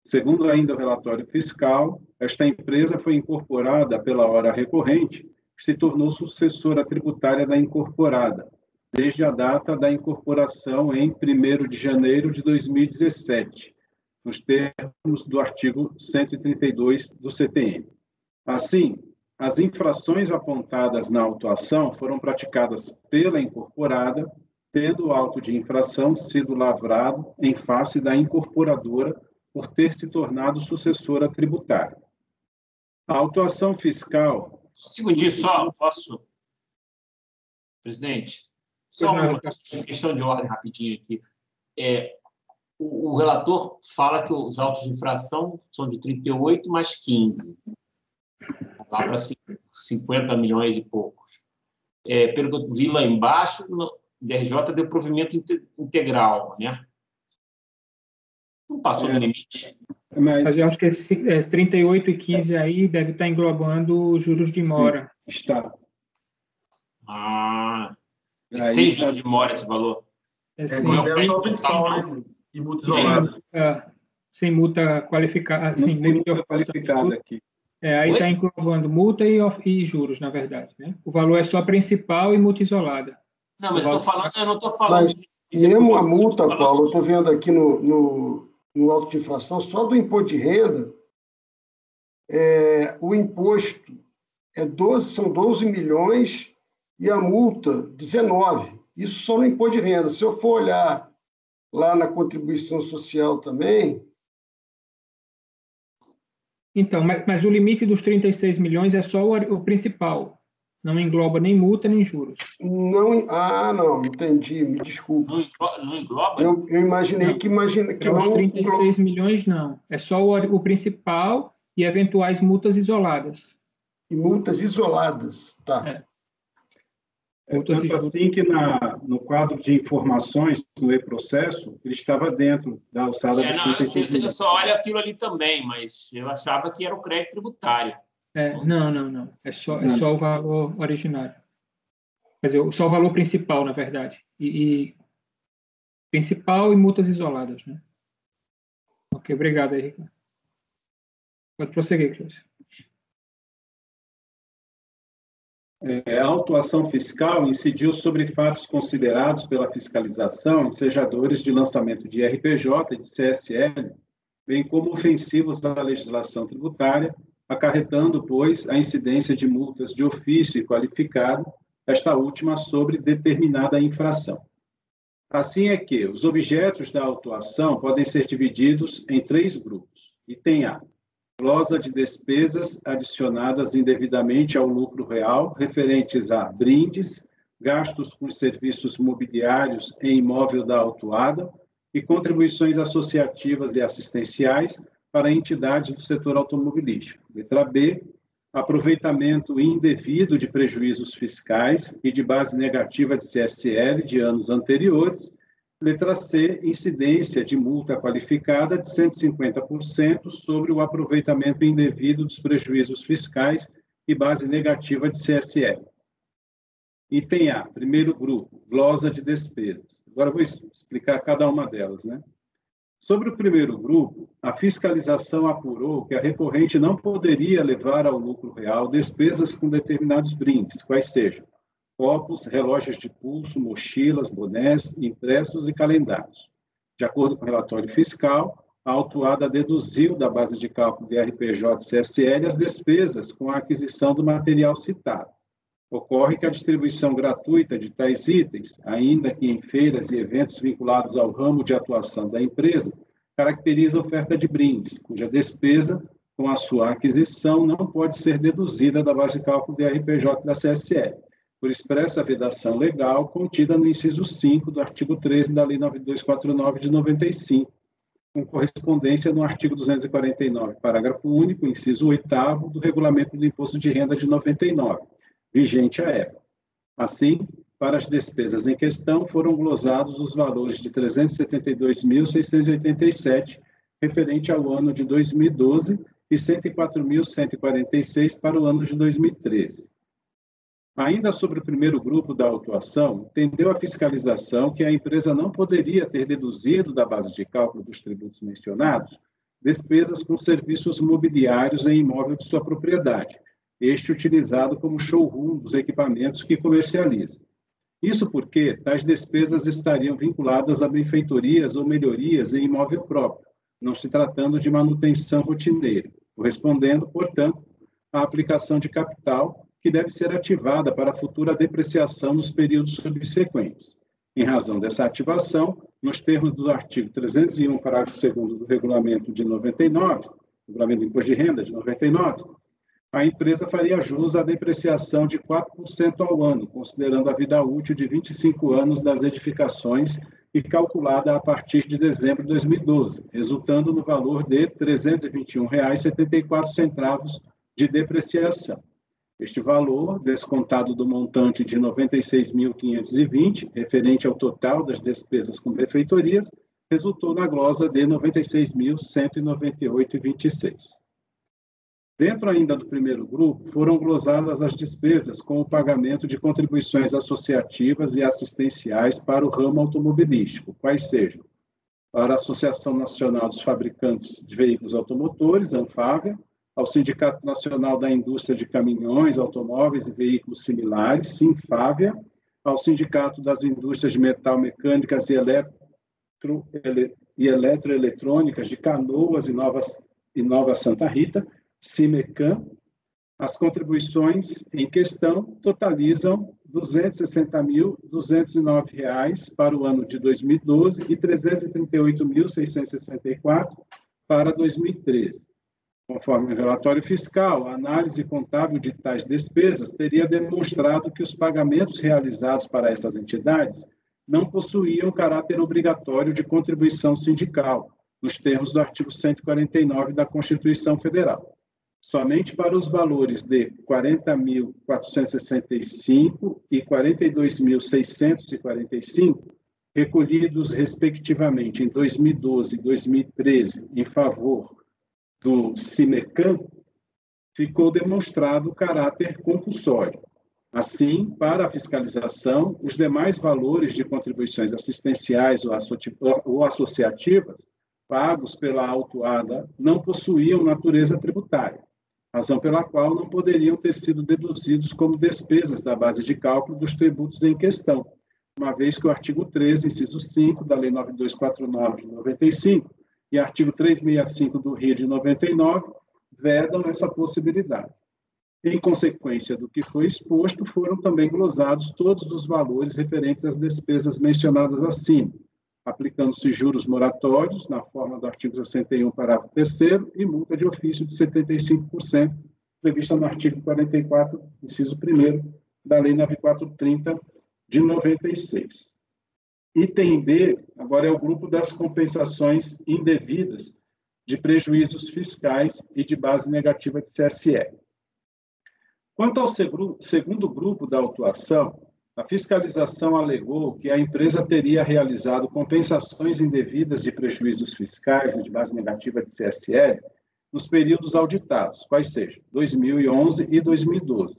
Segundo ainda o relatório fiscal, esta empresa foi incorporada pela hora recorrente, que se tornou sucessora tributária da incorporada, desde a data da incorporação em 1º de janeiro de 2017, nos termos do artigo 132 do CTN. Assim, as infrações apontadas na autuação foram praticadas pela incorporada, tendo o auto de infração sido lavrado em face da incorporadora por ter se tornado sucessora tributária. A autuação fiscal... Um segundinho só, posso? Presidente, só uma questão de ordem rapidinho aqui. O relator fala que os autos de infração são de 38 mais 15. Lá para 50 milhões e poucos. Pelo que eu vi lá embaixo, o DRJ deu provimento integral, né? Não passou do limite. Mas eu acho que esse 38 e 15 aí deve estar englobando juros de mora. Sim, está. Sem juros de mora esse valor? Consideração fiscal, né? E multa isolada. Sem multa qualificada. Sem multa qualificada aqui. Aí está englobando multa e juros, na verdade. Né? O valor é só principal e multa isolada. Não, mas eu não estou falando... Mas, mesmo a multa, Paulo, eu estou vendo aqui no auto de infração, só do imposto de renda, o imposto são 12 milhões e a multa 19. Isso só no imposto de renda. Se eu for olhar lá na contribuição social também... Então, mas o limite dos 36 milhões é só o principal. Não engloba nem multa, nem juros. Não, entendi, me desculpa. Não engloba? Eu imaginei não. que não... Os 36 milhões, não. É só o principal e eventuais multas isoladas. E multas isoladas, tá. Tanto assim que no quadro de informações do e-processo, ele estava dentro da alçada dos 36 milhões. Eu só olho aquilo ali também, mas eu achava que era o crédito tributário. Não. É só o valor originário. Quer dizer, só o valor principal, na verdade. Principal e multas isoladas, né? Ok, obrigado, Henrique. Pode prosseguir, Cláudio. A autuação fiscal incidiu sobre fatos considerados pela fiscalização ensejadores de lançamento de RPJ e de CSL, bem como ofensivos à legislação tributária, acarretando, pois, a incidência de multas de ofício e qualificado, esta última sobre determinada infração. Assim é que os objetos da autuação podem ser divididos em 3 grupos. Item A: glosa de despesas adicionadas indevidamente ao lucro real, referentes a brindes, gastos com serviços mobiliários em imóvel da autuada e contribuições associativas e assistenciais para entidades do setor automobilístico. Letra B: aproveitamento indevido de prejuízos fiscais e de base negativa de CSL de anos anteriores. Letra C: incidência de multa qualificada de 150% sobre o aproveitamento indevido dos prejuízos fiscais e base negativa de CSL. Item A, primeiro grupo, glosa de despesas. Agora eu vou explicar cada uma delas, né? Sobre o primeiro grupo, a fiscalização apurou que a recorrente não poderia levar ao lucro real despesas com determinados brindes, quais sejam copos, relógios de pulso, mochilas, bonés, impressos e calendários. De acordo com o relatório fiscal, a autuada deduziu da base de cálculo de RPJ e CSL as despesas com a aquisição do material citado. Ocorre que a distribuição gratuita de tais itens, ainda que em feiras e eventos vinculados ao ramo de atuação da empresa, caracteriza a oferta de brindes, cuja despesa com a sua aquisição não pode ser deduzida da base de cálculo de RPJ da CSL, por expressa vedação legal contida no inciso 5 do artigo 13 da Lei 9249 de 95, com correspondência no artigo 249, parágrafo único, inciso 8º do Regulamento do Imposto de Renda de 99, vigente à época. Assim, para as despesas em questão, foram glosados os valores de 372.687, referente ao ano de 2012, e 104.146 para o ano de 2013. Ainda sobre o primeiro grupo da autuação, entendeu a fiscalização que a empresa não poderia ter deduzido da base de cálculo dos tributos mencionados despesas com serviços mobiliários em imóvel de sua propriedade, este utilizado como showroom dos equipamentos que comercializa. Isso porque tais despesas estariam vinculadas a benfeitorias ou melhorias em imóvel próprio, não se tratando de manutenção rotineira, correspondendo, portanto, à aplicação de capital que deve ser ativada para a futura depreciação nos períodos subsequentes. Em razão dessa ativação, nos termos do artigo 301, parágrafo 2º do Regulamento de 99, Regulamento do Imposto de Renda de 99, a empresa faria jus à depreciação de 4% ao ano, considerando a vida útil de 25 anos das edificações e calculada a partir de dezembro de 2012, resultando no valor de R$ 321,74 de depreciação. Este valor, descontado do montante de R$ 96.520, referente ao total das despesas com benfeitorias, resultou na glosa de R$ 96.198,26. Dentro ainda do primeiro grupo, foram glosadas as despesas com o pagamento de contribuições associativas e assistenciais para o ramo automobilístico, quais sejam para a Associação Nacional dos Fabricantes de Veículos Automotores, ANFAVEA, ao Sindicato Nacional da Indústria de Caminhões, Automóveis e Veículos Similares, SINFAVEA, ao Sindicato das Indústrias de Metal Mecânicas e Eletroeletrônicas de Canoas e Nova Santa Rita, CIMECAM. As contribuições em questão totalizam R$ 260.209 para o ano de 2012 e R$ 338.664 para 2013. Conforme o relatório fiscal, a análise contábil de tais despesas teria demonstrado que os pagamentos realizados para essas entidades não possuíam caráter obrigatório de contribuição sindical, nos termos do artigo 149 da Constituição Federal. Somente para os valores de R$ 40.465 e R$ 42.645, recolhidos respectivamente em 2012 e 2013 em favor do CIMECAM, ficou demonstrado o caráter compulsório. Assim, para a fiscalização, os demais valores de contribuições assistenciais ou associativas pagos pela autuada não possuíam natureza tributária, razão pela qual não poderiam ter sido deduzidos como despesas da base de cálculo dos tributos em questão, uma vez que o artigo 13, inciso 5 da Lei 9249 de 95 e artigo 365 do RI de 99 vedam essa possibilidade. Em consequência do que foi exposto, foram também glosados todos os valores referentes às despesas mencionadas acima, aplicando-se juros moratórios, na forma do artigo 61, parágrafo 3º, e multa de ofício de 75%, prevista no artigo 44, inciso 1º, da Lei 9430, de 96. Item D, agora é o grupo das compensações indevidas de prejuízos fiscais e de base negativa de CSE. Quanto ao segundo grupo da autuação, a fiscalização alegou que a empresa teria realizado compensações indevidas de prejuízos fiscais e de base negativa de CSL nos períodos auditados, quais sejam 2011 e 2012.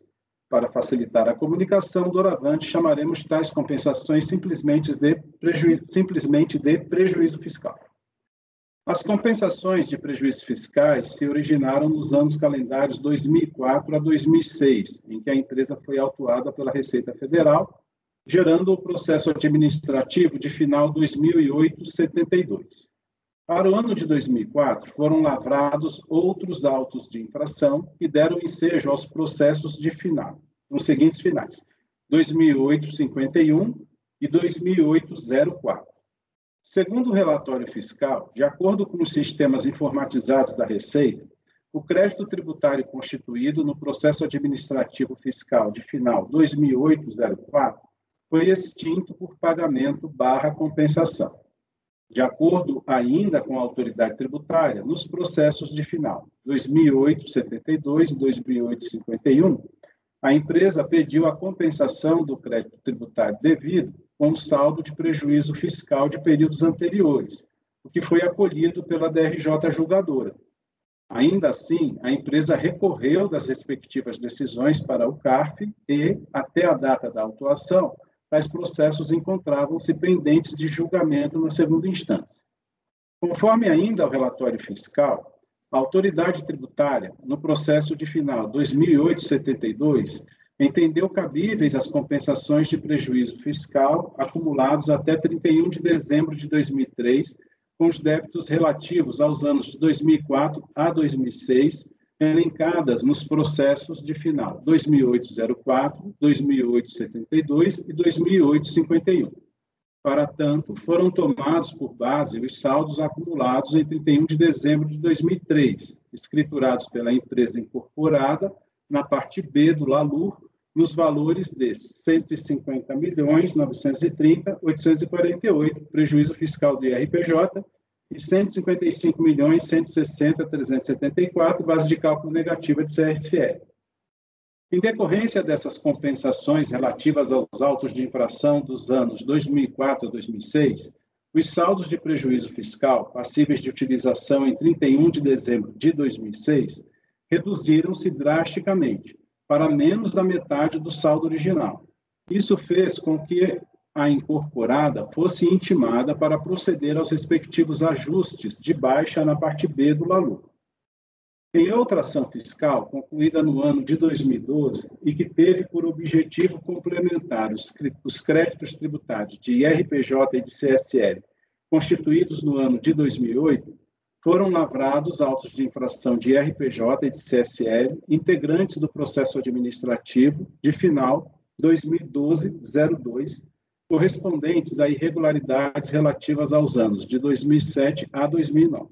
Para facilitar a comunicação, doravante chamaremos tais compensações simplesmente de prejuízo fiscal. As compensações de prejuízos fiscais se originaram nos anos calendários 2004 a 2006, em que a empresa foi autuada pela Receita Federal, gerando o processo administrativo de final 2008-72. Para o ano de 2004, foram lavrados outros autos de infração que deram ensejo aos processos de final, nos seguintes finais, 2008-51 e 2008-04. Segundo o relatório fiscal, de acordo com os sistemas informatizados da Receita, o crédito tributário constituído no processo administrativo fiscal de final 2008-04 foi extinto por pagamento/compensação. De acordo ainda com a autoridade tributária, nos processos de final 2008-72 e 2008-51, a empresa pediu a compensação do crédito tributário devido com o saldo de prejuízo fiscal de períodos anteriores, o que foi acolhido pela DRJ julgadora. Ainda assim, a empresa recorreu das respectivas decisões para o CARF e, até a data da autuação, tais processos encontravam-se pendentes de julgamento na segunda instância. Conforme ainda o relatório fiscal, a autoridade tributária, no processo de final 2008-72, entendeu cabíveis as compensações de prejuízo fiscal acumulados até 31 de dezembro de 2003, com os débitos relativos aos anos de 2004 a 2006, elencadas nos processos de final 2008-04, 2008-72 e 2008-51. Para tanto, foram tomados por base os saldos acumulados em 31 de dezembro de 2003, escriturados pela empresa incorporada na parte B do LALUR, nos valores de R$ 150.930.848, prejuízo fiscal do IRPJ, e R$ 155.160.374, base de cálculo negativa de CSE. Em decorrência dessas compensações relativas aos autos de infração dos anos 2004 a 2006, os saldos de prejuízo fiscal passíveis de utilização em 31 de dezembro de 2006 reduziram-se drasticamente, para menos da metade do saldo original. Isso fez com que a incorporada fosse intimada para proceder aos respectivos ajustes de baixa na parte B do LALUR. Em outra ação fiscal, concluída no ano de 2012, e que teve por objetivo complementar os créditos tributários de IRPJ e de CSL, constituídos no ano de 2008, foram lavrados autos de infração de IRPJ e de CSL, integrantes do processo administrativo de final 2012-02, correspondentes a irregularidades relativas aos anos de 2007 a 2009.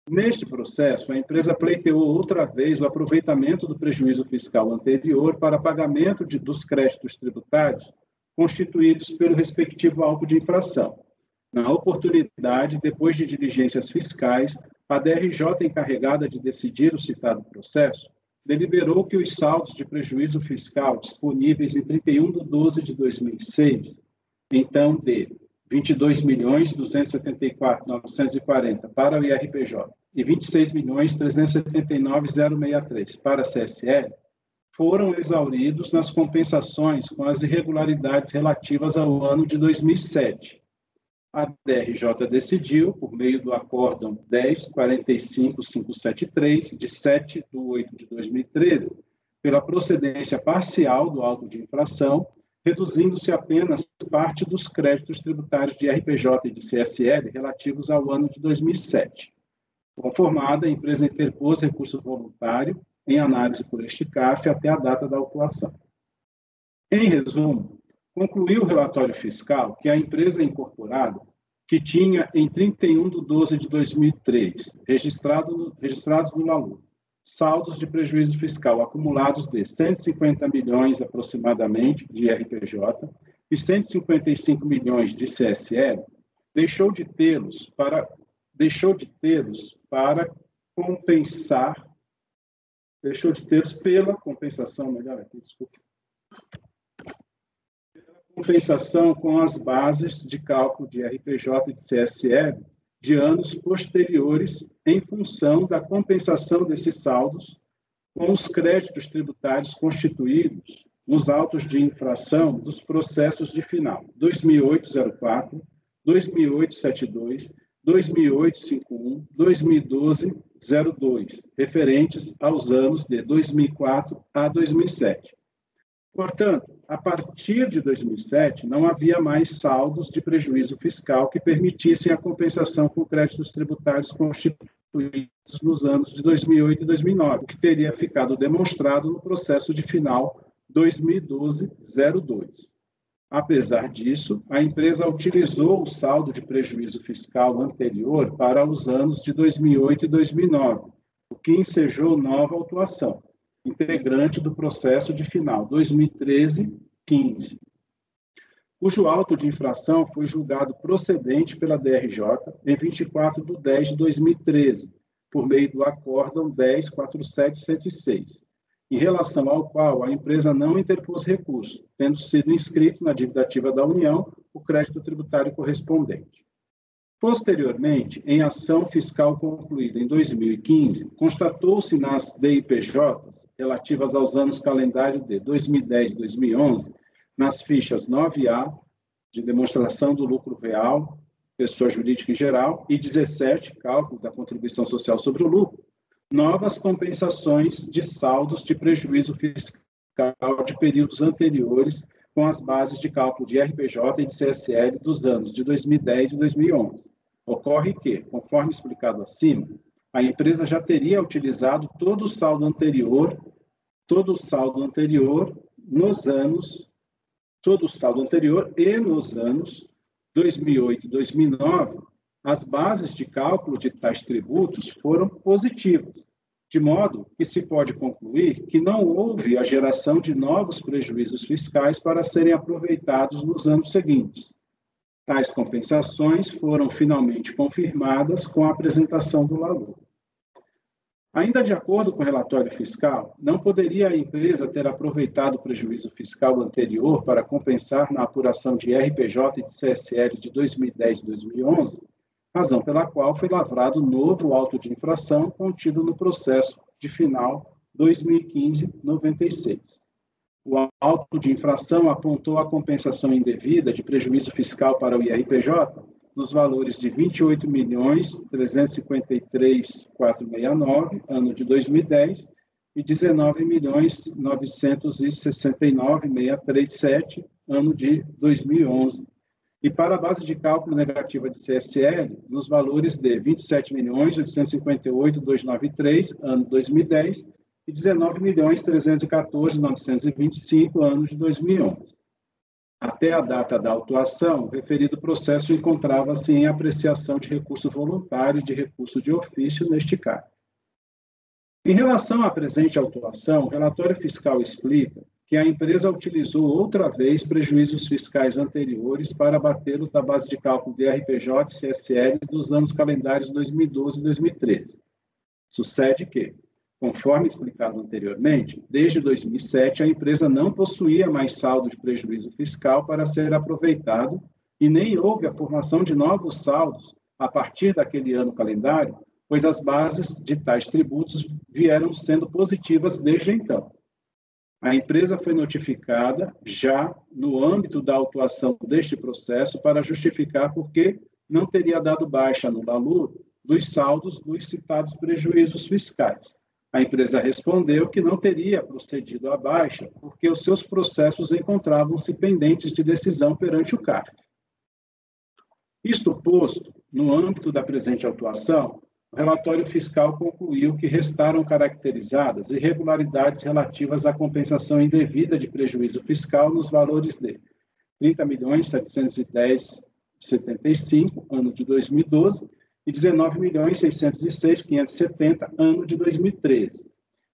Neste processo, a empresa pleiteou outra vez o aproveitamento do prejuízo fiscal anterior para pagamento dos créditos tributários constituídos pelo respectivo auto de infração. Na oportunidade, depois de diligências fiscais, a DRJ encarregada de decidir o citado processo deliberou que os saldos de prejuízo fiscal disponíveis em 31 de 12 de 2006, então de R$ 22.274.940 para o IRPJ e R$ 26.379.063 para a CSL, foram exauridos nas compensações com as irregularidades relativas ao ano de 2007. A DRJ decidiu, por meio do Acórdão 10.45.573, de 7/8/2013, pela procedência parcial do auto de infração, reduzindo-se apenas parte dos créditos tributários de RPJ e de CSL relativos ao ano de 2007. Conformada, a empresa interpôs recurso voluntário em análise por este CARF até a data da autuação. Em resumo, concluiu o relatório fiscal que a empresa incorporada, que tinha em 31/12/2003, registrados no LALU, saldos de prejuízo fiscal acumulados de 150 milhões aproximadamente de RPJ e 155 milhões de CSL, deixou de tê-los para compensar, deixou de tê-los pela compensação, melhor aqui, desculpa, pela compensação com as bases de cálculo de RPJ e de CSL de anos posteriores em função da compensação desses saldos com os créditos tributários constituídos nos autos de infração dos processos de final 2008-04, 2008-72, 2008-51, 2012-02, referentes aos anos de 2004 a 2007. Portanto, a partir de 2007, não havia mais saldos de prejuízo fiscal que permitissem a compensação com créditos tributários constituídos nos anos de 2008 e 2009, o que teria ficado demonstrado no processo de final 2012-02. Apesar disso, a empresa utilizou o saldo de prejuízo fiscal anterior para os anos de 2008 e 2009, o que ensejou nova autuação, integrante do processo de final 2013-15, cujo auto de infração foi julgado procedente pela DRJ em 24/10/2013, por meio do Acórdão 10.47.106, em relação ao qual a empresa não interpôs recurso, tendo sido inscrito na dívida ativa da União o crédito tributário correspondente. Posteriormente, em ação fiscal concluída em 2015, constatou-se nas DIPJs, relativas aos anos calendário de 2010 e 2011, nas fichas 9A, de demonstração do lucro real, pessoa jurídica em geral, e 17, cálculo da contribuição social sobre o lucro, novas compensações de saldos de prejuízo fiscal de períodos anteriores com as bases de cálculo de RPJ e de CSL dos anos de 2010 e 2011. Ocorre que, conforme explicado acima, a empresa já teria utilizado todo o saldo anterior e nos anos 2008 e 2009, as bases de cálculo de tais tributos foram positivas, de modo que se pode concluir que não houve a geração de novos prejuízos fiscais para serem aproveitados nos anos seguintes. Tais compensações foram finalmente confirmadas com a apresentação do LALU. Ainda de acordo com o relatório fiscal, não poderia a empresa ter aproveitado o prejuízo fiscal anterior para compensar na apuração de RPJ e de CSL de 2010 e 2011, razão pela qual foi lavrado novo auto de infração contido no processo de final 2015-96. O auto de infração apontou a compensação indevida de prejuízo fiscal para o IRPJ nos valores de R$ 28.353.469, ano de 2010, e R$ 19.969.637, ano de 2011. E para a base de cálculo negativa de CSL, nos valores de R$ 27.858.293, ano de 2010, e R$ 19.314.925, ano de 2011. Até a data da autuação, o referido processo encontrava-se em apreciação de recurso voluntário e de recurso de ofício neste caso. Em relação à presente autuação, o relatório fiscal explica que a empresa utilizou outra vez prejuízos fiscais anteriores para abatê-los da base de cálculo de RPJ e CSL dos anos calendários 2012 e 2013. Sucede que, conforme explicado anteriormente, desde 2007 a empresa não possuía mais saldo de prejuízo fiscal para ser aproveitado e nem houve a formação de novos saldos a partir daquele ano calendário, pois as bases de tais tributos vieram sendo positivas desde então. A empresa foi notificada já no âmbito da autuação deste processo para justificar por que não teria dado baixa no LALUR dos saldos dos citados prejuízos fiscais. A empresa respondeu que não teria procedido à baixa porque os seus processos encontravam-se pendentes de decisão perante o CARF. Isto posto, no âmbito da presente autuação, o relatório fiscal concluiu que restaram caracterizadas irregularidades relativas à compensação indevida de prejuízo fiscal nos valores de R$ 30.710.075, ano de 2012, e R$ 19.606.570, ano de 2013.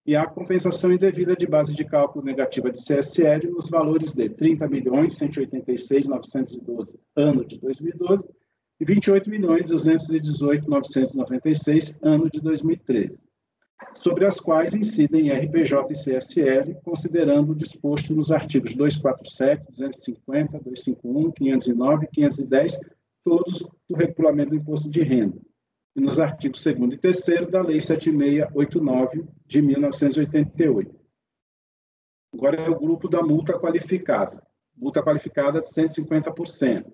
E a compensação indevida de base de cálculo negativa de CSL nos valores de R$ 30.186.912, ano de 2012, e R$ 28.218.996, ano de 2013, sobre as quais incidem RPJ e CSL, considerando o disposto nos artigos 247, 250, 251, 509 e 510, todos do Regulamento do Imposto de Renda, e nos artigos 2º e 3º da Lei 7689, de 1988. Agora é o grupo da multa qualificada de 150%.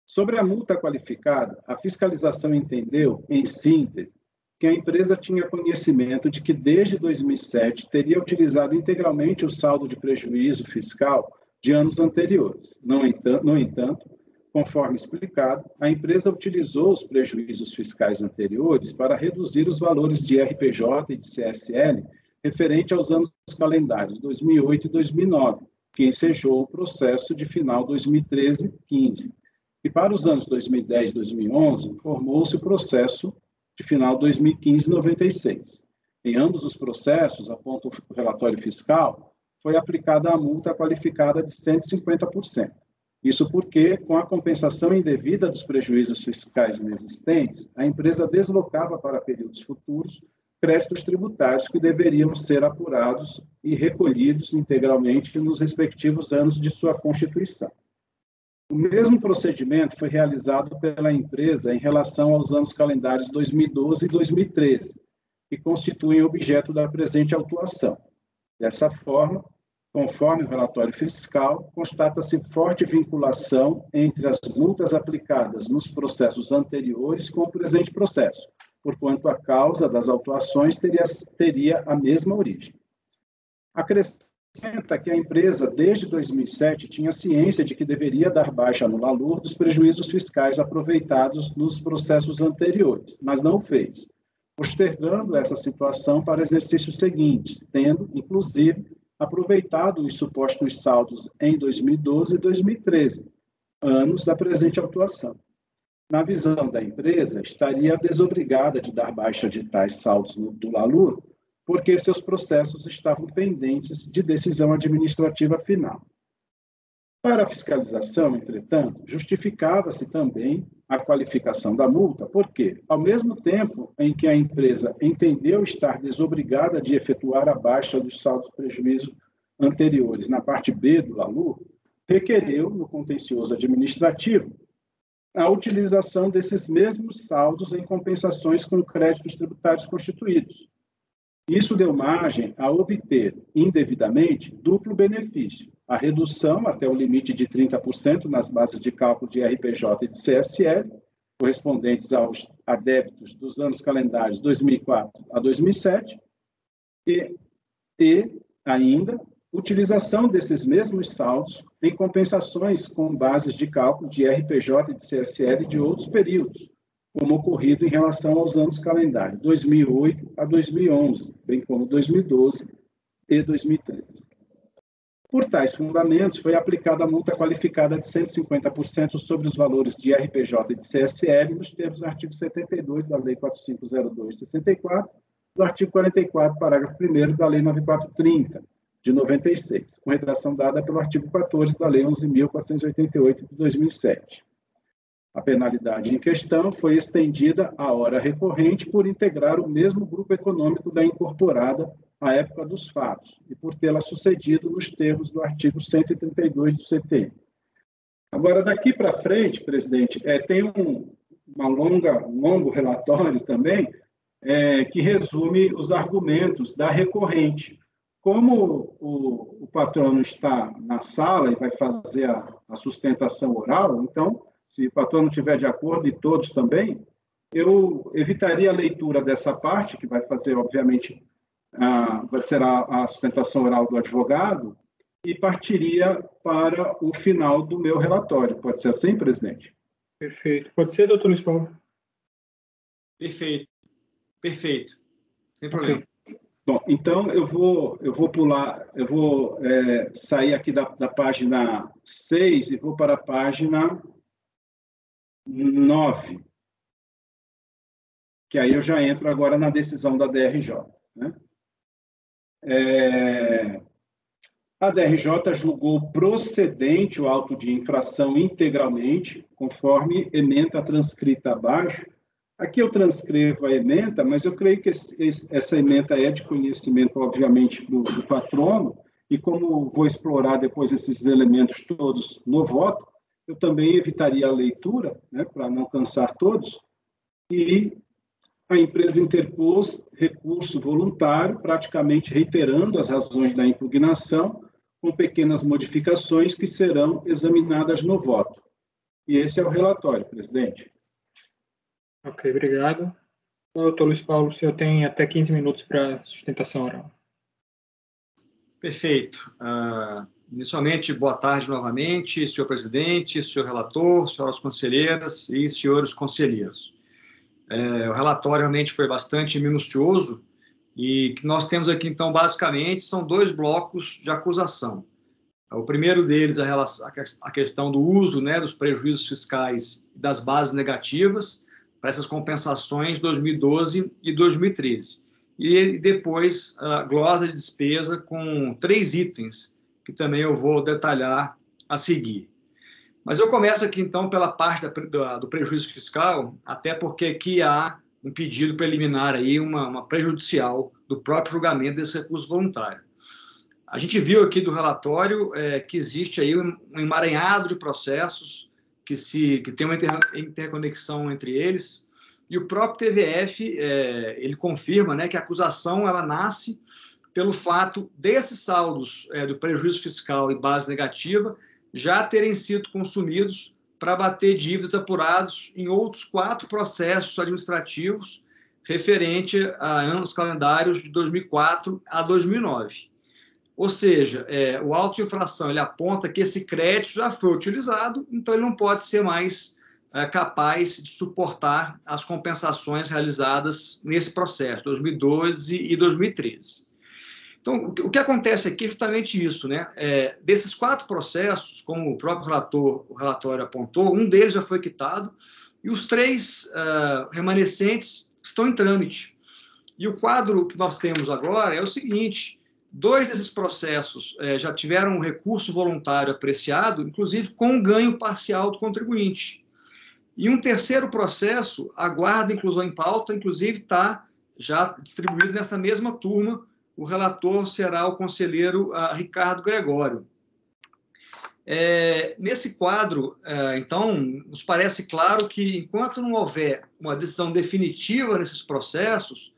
Sobre a multa qualificada, a fiscalização entendeu, em síntese, que a empresa tinha conhecimento de que desde 2007 teria utilizado integralmente o saldo de prejuízo fiscal de anos anteriores. No entanto, conforme explicado, a empresa utilizou os prejuízos fiscais anteriores para reduzir os valores de RPJ e de CSL referente aos anos calendários 2008 e 2009, que ensejou o processo de final 2013-15. E para os anos 2010 e 2011, formou-se o processo de final 2015-96. Em ambos os processos, aponta o relatório fiscal, foi aplicada a multa qualificada de 150%. Isso porque, com a compensação indevida dos prejuízos fiscais inexistentes, a empresa deslocava para períodos futuros créditos tributários que deveriam ser apurados e recolhidos integralmente nos respectivos anos de sua constituição. O mesmo procedimento foi realizado pela empresa em relação aos anos calendários 2012 e 2013, que constituem objeto da presente autuação. Dessa forma, conforme o relatório fiscal, constata-se forte vinculação entre as multas aplicadas nos processos anteriores com o presente processo, porquanto a causa das autuações teria a mesma origem. Acrescenta que a empresa, desde 2007, tinha ciência de que deveria dar baixa no LALUR dos prejuízos fiscais aproveitados nos processos anteriores, mas não o fez, postergando essa situação para exercícios seguintes, tendo, inclusive, aproveitado os supostos saldos em 2012 e 2013, anos da presente autuação. Na visão da empresa, estaria desobrigada de dar baixa de tais saldos do LALUR, porque seus processos estavam pendentes de decisão administrativa final. Para a fiscalização, entretanto, justificava-se também a qualificação da multa, porque, ao mesmo tempo em que a empresa entendeu estar desobrigada de efetuar a baixa dos saldos prejuízo anteriores na parte B do LALUR, requereu, no contencioso administrativo, a utilização desses mesmos saldos em compensações com créditos tributários constituídos. Isso deu margem a obter, indevidamente, duplo benefício: a redução até o limite de 30% nas bases de cálculo de RPJ e de CSL, correspondentes aos débitos dos anos calendários 2004 a 2007, e ainda, utilização desses mesmos saldos em compensações com bases de cálculo de RPJ e de CSL de outros períodos, como ocorrido em relação aos anos calendário 2008 a 2011, bem como 2012 e 2013. Por tais fundamentos, foi aplicada a multa qualificada de 150% sobre os valores de RPJ e de CSL, nos termos do artigo 72 da Lei 4502/64, do artigo 44, parágrafo 1º da Lei 9430, de 96, com redação dada pelo artigo 14 da Lei 11.488, de 2007. A penalidade em questão foi estendida à hora recorrente por integrar o mesmo grupo econômico da incorporada à época dos fatos e por tê-la sucedido nos termos do artigo 132 do CTN. Agora, daqui para frente, presidente, tem um longo relatório também que resume os argumentos da recorrente, como o patrono está na sala e vai fazer a sustentação oral, então, se o patrono estiver de acordo e todos também, eu evitaria a leitura dessa parte, que vai fazer, obviamente, vai ser a sustentação oral do advogado, e partiria para o final do meu relatório. Pode ser assim, presidente? Perfeito. Pode ser, doutor Luiz Paulo? Perfeito. Perfeito. Sem problema. Okay. Bom, então eu vou pular, eu vou sair aqui da página 6 e vou para a página 9, que aí eu já entro agora na decisão da DRJ. Né? A DRJ julgou procedente o auto de infração integralmente, conforme ementa transcrita abaixo. Aqui eu transcrevo a ementa, mas eu creio que essa ementa é de conhecimento, obviamente, do patrono, e como vou explorar depois esses elementos todos no voto, eu também evitaria a leitura, né, para não cansar todos, e a empresa interpôs recurso voluntário, praticamente reiterando as razões da impugnação, com pequenas modificações que serão examinadas no voto. E esse é o relatório, presidente. Ok, obrigado. Doutor Luiz Paulo, o senhor tem até 15 minutos para sustentação oral. Perfeito. Inicialmente, boa tarde novamente, senhor presidente, senhor relator, senhoras conselheiras e senhores conselheiros. O relatório realmente foi bastante minucioso e que nós temos aqui, então, basicamente, são 2 blocos de acusação. O primeiro deles é a questão do uso, né, dos prejuízos fiscais e das bases negativas para essas compensações 2012 e 2013. E depois a glosa de despesa com 3 itens, que também eu vou detalhar a seguir. Mas eu começo aqui, então, pela parte do prejuízo fiscal, até porque aqui há um pedido preliminar, aí, uma prejudicial do próprio julgamento desse recurso voluntário. A gente viu aqui do relatório que existe aí um emaranhado de processos que tem uma interconexão entre eles, e o próprio TVF ele confirma, né, que a acusação ela nasce pelo fato desses saldos do prejuízo fiscal e base negativa já terem sido consumidos para abater dívidas apurados em outros 4 processos administrativos referente a anos calendários de 2004 a 2009. Ou seja, o auto de infração ele aponta que esse crédito já foi utilizado, então ele não pode ser mais capaz de suportar as compensações realizadas nesse processo, 2012 e 2013. Então, o que acontece aqui é justamente isso, né? Desses 4 processos, como o próprio relatório apontou, um deles já foi quitado e os 3 remanescentes estão em trâmite. E o quadro que nós temos agora é o seguinte: 2 desses processos já tiveram um recurso voluntário apreciado, inclusive com um ganho parcial do contribuinte. E um terceiro processo aguarda inclusão em pauta, inclusive está já distribuído nessa mesma turma. O relator será o conselheiro Ricardo Gregório. Nesse quadro, então, nos parece claro que, enquanto não houver uma decisão definitiva nesses processos,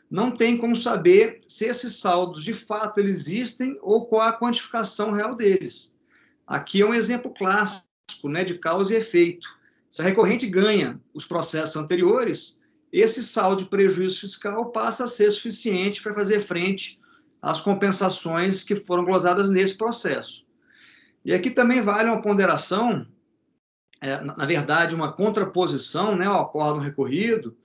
não tem como saber se esses saldos, de fato, eles existem ou qual a quantificação real deles. Aqui é um exemplo clássico, né, de causa e efeito. Se a recorrente ganha os processos anteriores, esse saldo de prejuízo fiscal passa a ser suficiente para fazer frente às compensações que foram glosadas nesse processo. E aqui também vale uma ponderação, na verdade, uma contraposição, né, ao acórdão recorrido,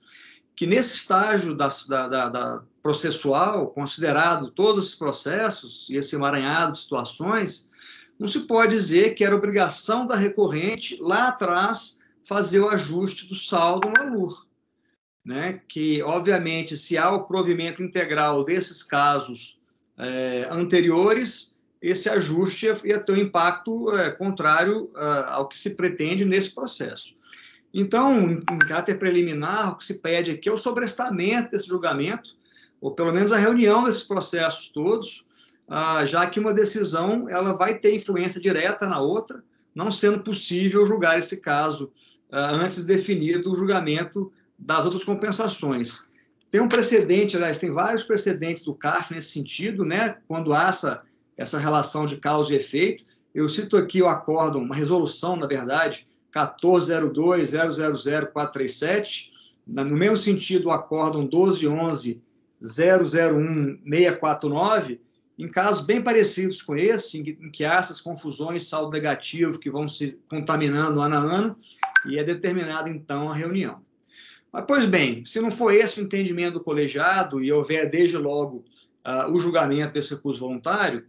que nesse estágio da processual, considerado todos os processos e esse emaranhado de situações, não se pode dizer que era obrigação da recorrente, lá atrás, fazer o ajuste do saldo no ALUR. Né? Que, obviamente, se há o provimento integral desses casos anteriores, esse ajuste ia ter um impacto contrário ao que se pretende nesse processo. Então, em caráter preliminar, o que se pede aqui é o sobrestamento desse julgamento, ou pelo menos a reunião desses processos todos, já que uma decisão ela vai ter influência direta na outra, não sendo possível julgar esse caso antes definido o julgamento das outras compensações. Tem um precedente, aliás, tem vários precedentes do CARF nesse sentido, né? Quando há essa relação de causa e efeito. Eu cito aqui o acórdão, uma resolução, na verdade, 1402.000.437, no mesmo sentido o acórdão 1211.001.649, em casos bem parecidos com esse, em que há essas confusões de saldo negativo que vão se contaminando ano a ano, e é determinada, então, a reunião. Mas, pois bem, se não for esse o entendimento do colegiado, e houver desde logo o julgamento desse recurso voluntário,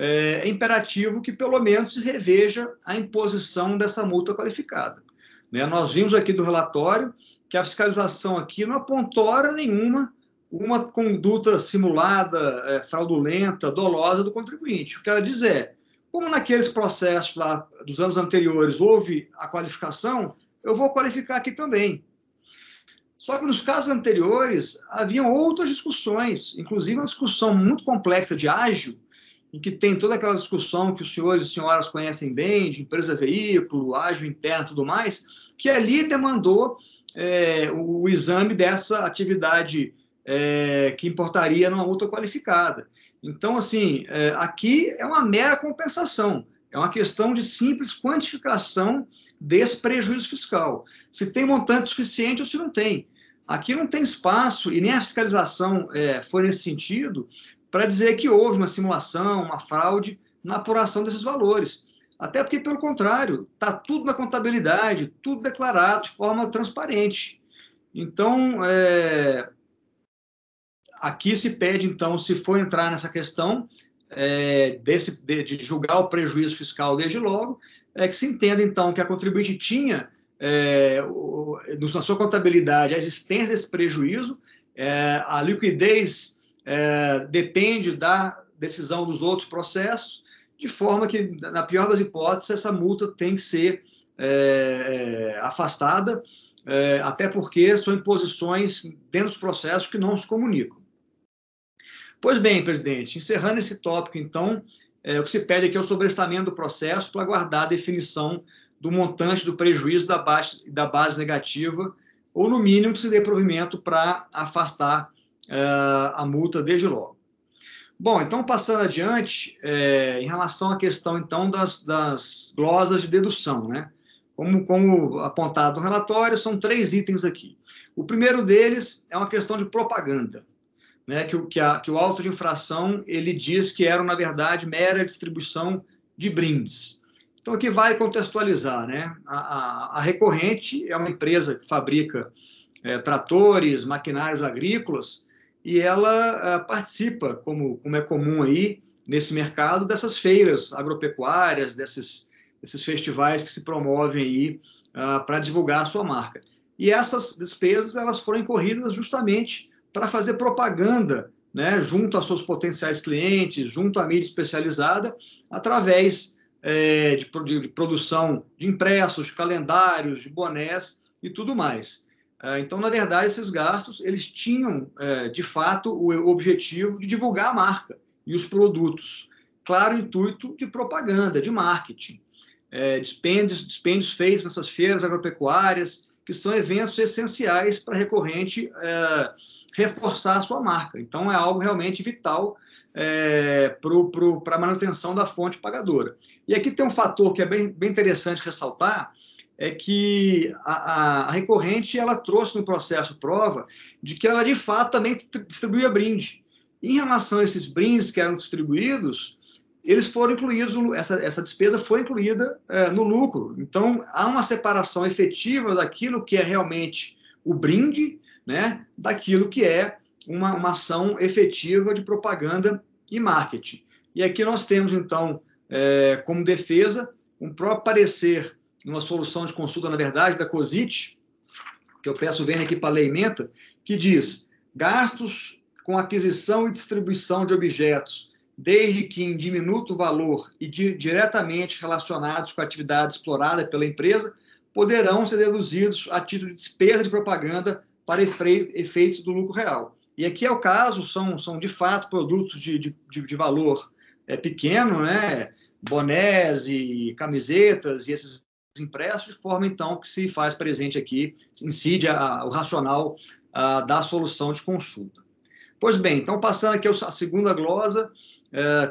é imperativo que, pelo menos, se reveja a imposição dessa multa qualificada. Né? Nós vimos aqui do relatório que a fiscalização aqui não apontou hora nenhuma uma conduta simulada, fraudulenta, dolosa do contribuinte. O que ela diz é, como naqueles processos lá dos anos anteriores houve a qualificação, eu vou qualificar aqui também. Só que nos casos anteriores haviam outras discussões, inclusive uma discussão muito complexa de ágio, em que tem toda aquela discussão que os senhores e senhoras conhecem bem, de empresa-veículo, ágio interno e tudo mais, que ali demandou o exame dessa atividade que importaria numa multa qualificada. Então, assim, aqui é uma mera compensação, é uma questão de simples quantificação desse prejuízo fiscal. Se tem montante suficiente ou se não tem. Aqui não tem espaço, e nem a fiscalização foi nesse sentido, para dizer que houve uma simulação, uma fraude na apuração desses valores. Até porque, pelo contrário, está tudo na contabilidade, tudo declarado de forma transparente. Então, aqui se pede, então, se for entrar nessa questão de julgar o prejuízo fiscal desde logo, que se entenda, então, que a contribuinte tinha, na sua contabilidade, a existência desse prejuízo, a liquidez depende da decisão dos outros processos, de forma que, na pior das hipóteses, essa multa tem que ser afastada, até porque são imposições dentro dos processos que não se comunicam. Pois bem, presidente, encerrando esse tópico, então, o que se pede aqui é o sobrestamento do processo para aguardar a definição do montante do prejuízo da base negativa, ou, no mínimo, que se dê provimento para afastar a multa desde logo. Bom, então, passando adiante, em relação à questão, então, das glosas de dedução, né? Como apontado no relatório, são 3 itens aqui. O primeiro deles é uma questão de propaganda, né? Que o auto de infração, ele diz que era, na verdade, mera distribuição de brindes. Então, aqui vale contextualizar, né? A Recorrente é uma empresa que fabrica tratores, maquinários agrícolas, e ela participa, como é comum aí nesse mercado, dessas feiras agropecuárias, desses festivais que se promovem aí para divulgar a sua marca. E essas despesas, elas foram incorridas justamente para fazer propaganda, né, junto aos seus potenciais clientes, junto à mídia especializada, através de produção de impressos, de calendários, de bonés e tudo mais. Então, na verdade, esses gastos, eles tinham, de fato, o objetivo de divulgar a marca e os produtos. Claro, intuito de propaganda, de marketing. Dispêndios feitos nessas feiras agropecuárias, que são eventos essenciais para a Recorrente reforçar a sua marca. Então, é algo realmente vital para a manutenção da fonte pagadora. E aqui tem um fator que é bem interessante ressaltar, é que a Recorrente, ela trouxe no processo prova de que ela, de fato, também distribuía brinde. Em relação a esses brindes que eram distribuídos, eles foram incluídos, essa despesa foi incluída no lucro. Então, há uma separação efetiva daquilo que é realmente o brinde, né, daquilo que é uma ação efetiva de propaganda e marketing. E aqui nós temos, então, como defesa, um próprio parecer, uma solução de consulta, na verdade, da COSIT, que eu peço venha aqui para a Lei Menta, que diz: gastos com aquisição e distribuição de objetos, desde que em diminuto valor e diretamente relacionados com a atividade explorada pela empresa, poderão ser deduzidos a título de despesa de propaganda para efeitos do lucro real. E aqui é o caso, são de fato produtos de valor pequeno, né? Bonés e camisetas e esses impressos, de forma, então, que se faz presente aqui, incide o racional da solução de consulta. Pois bem, então, passando aqui a segunda glosa,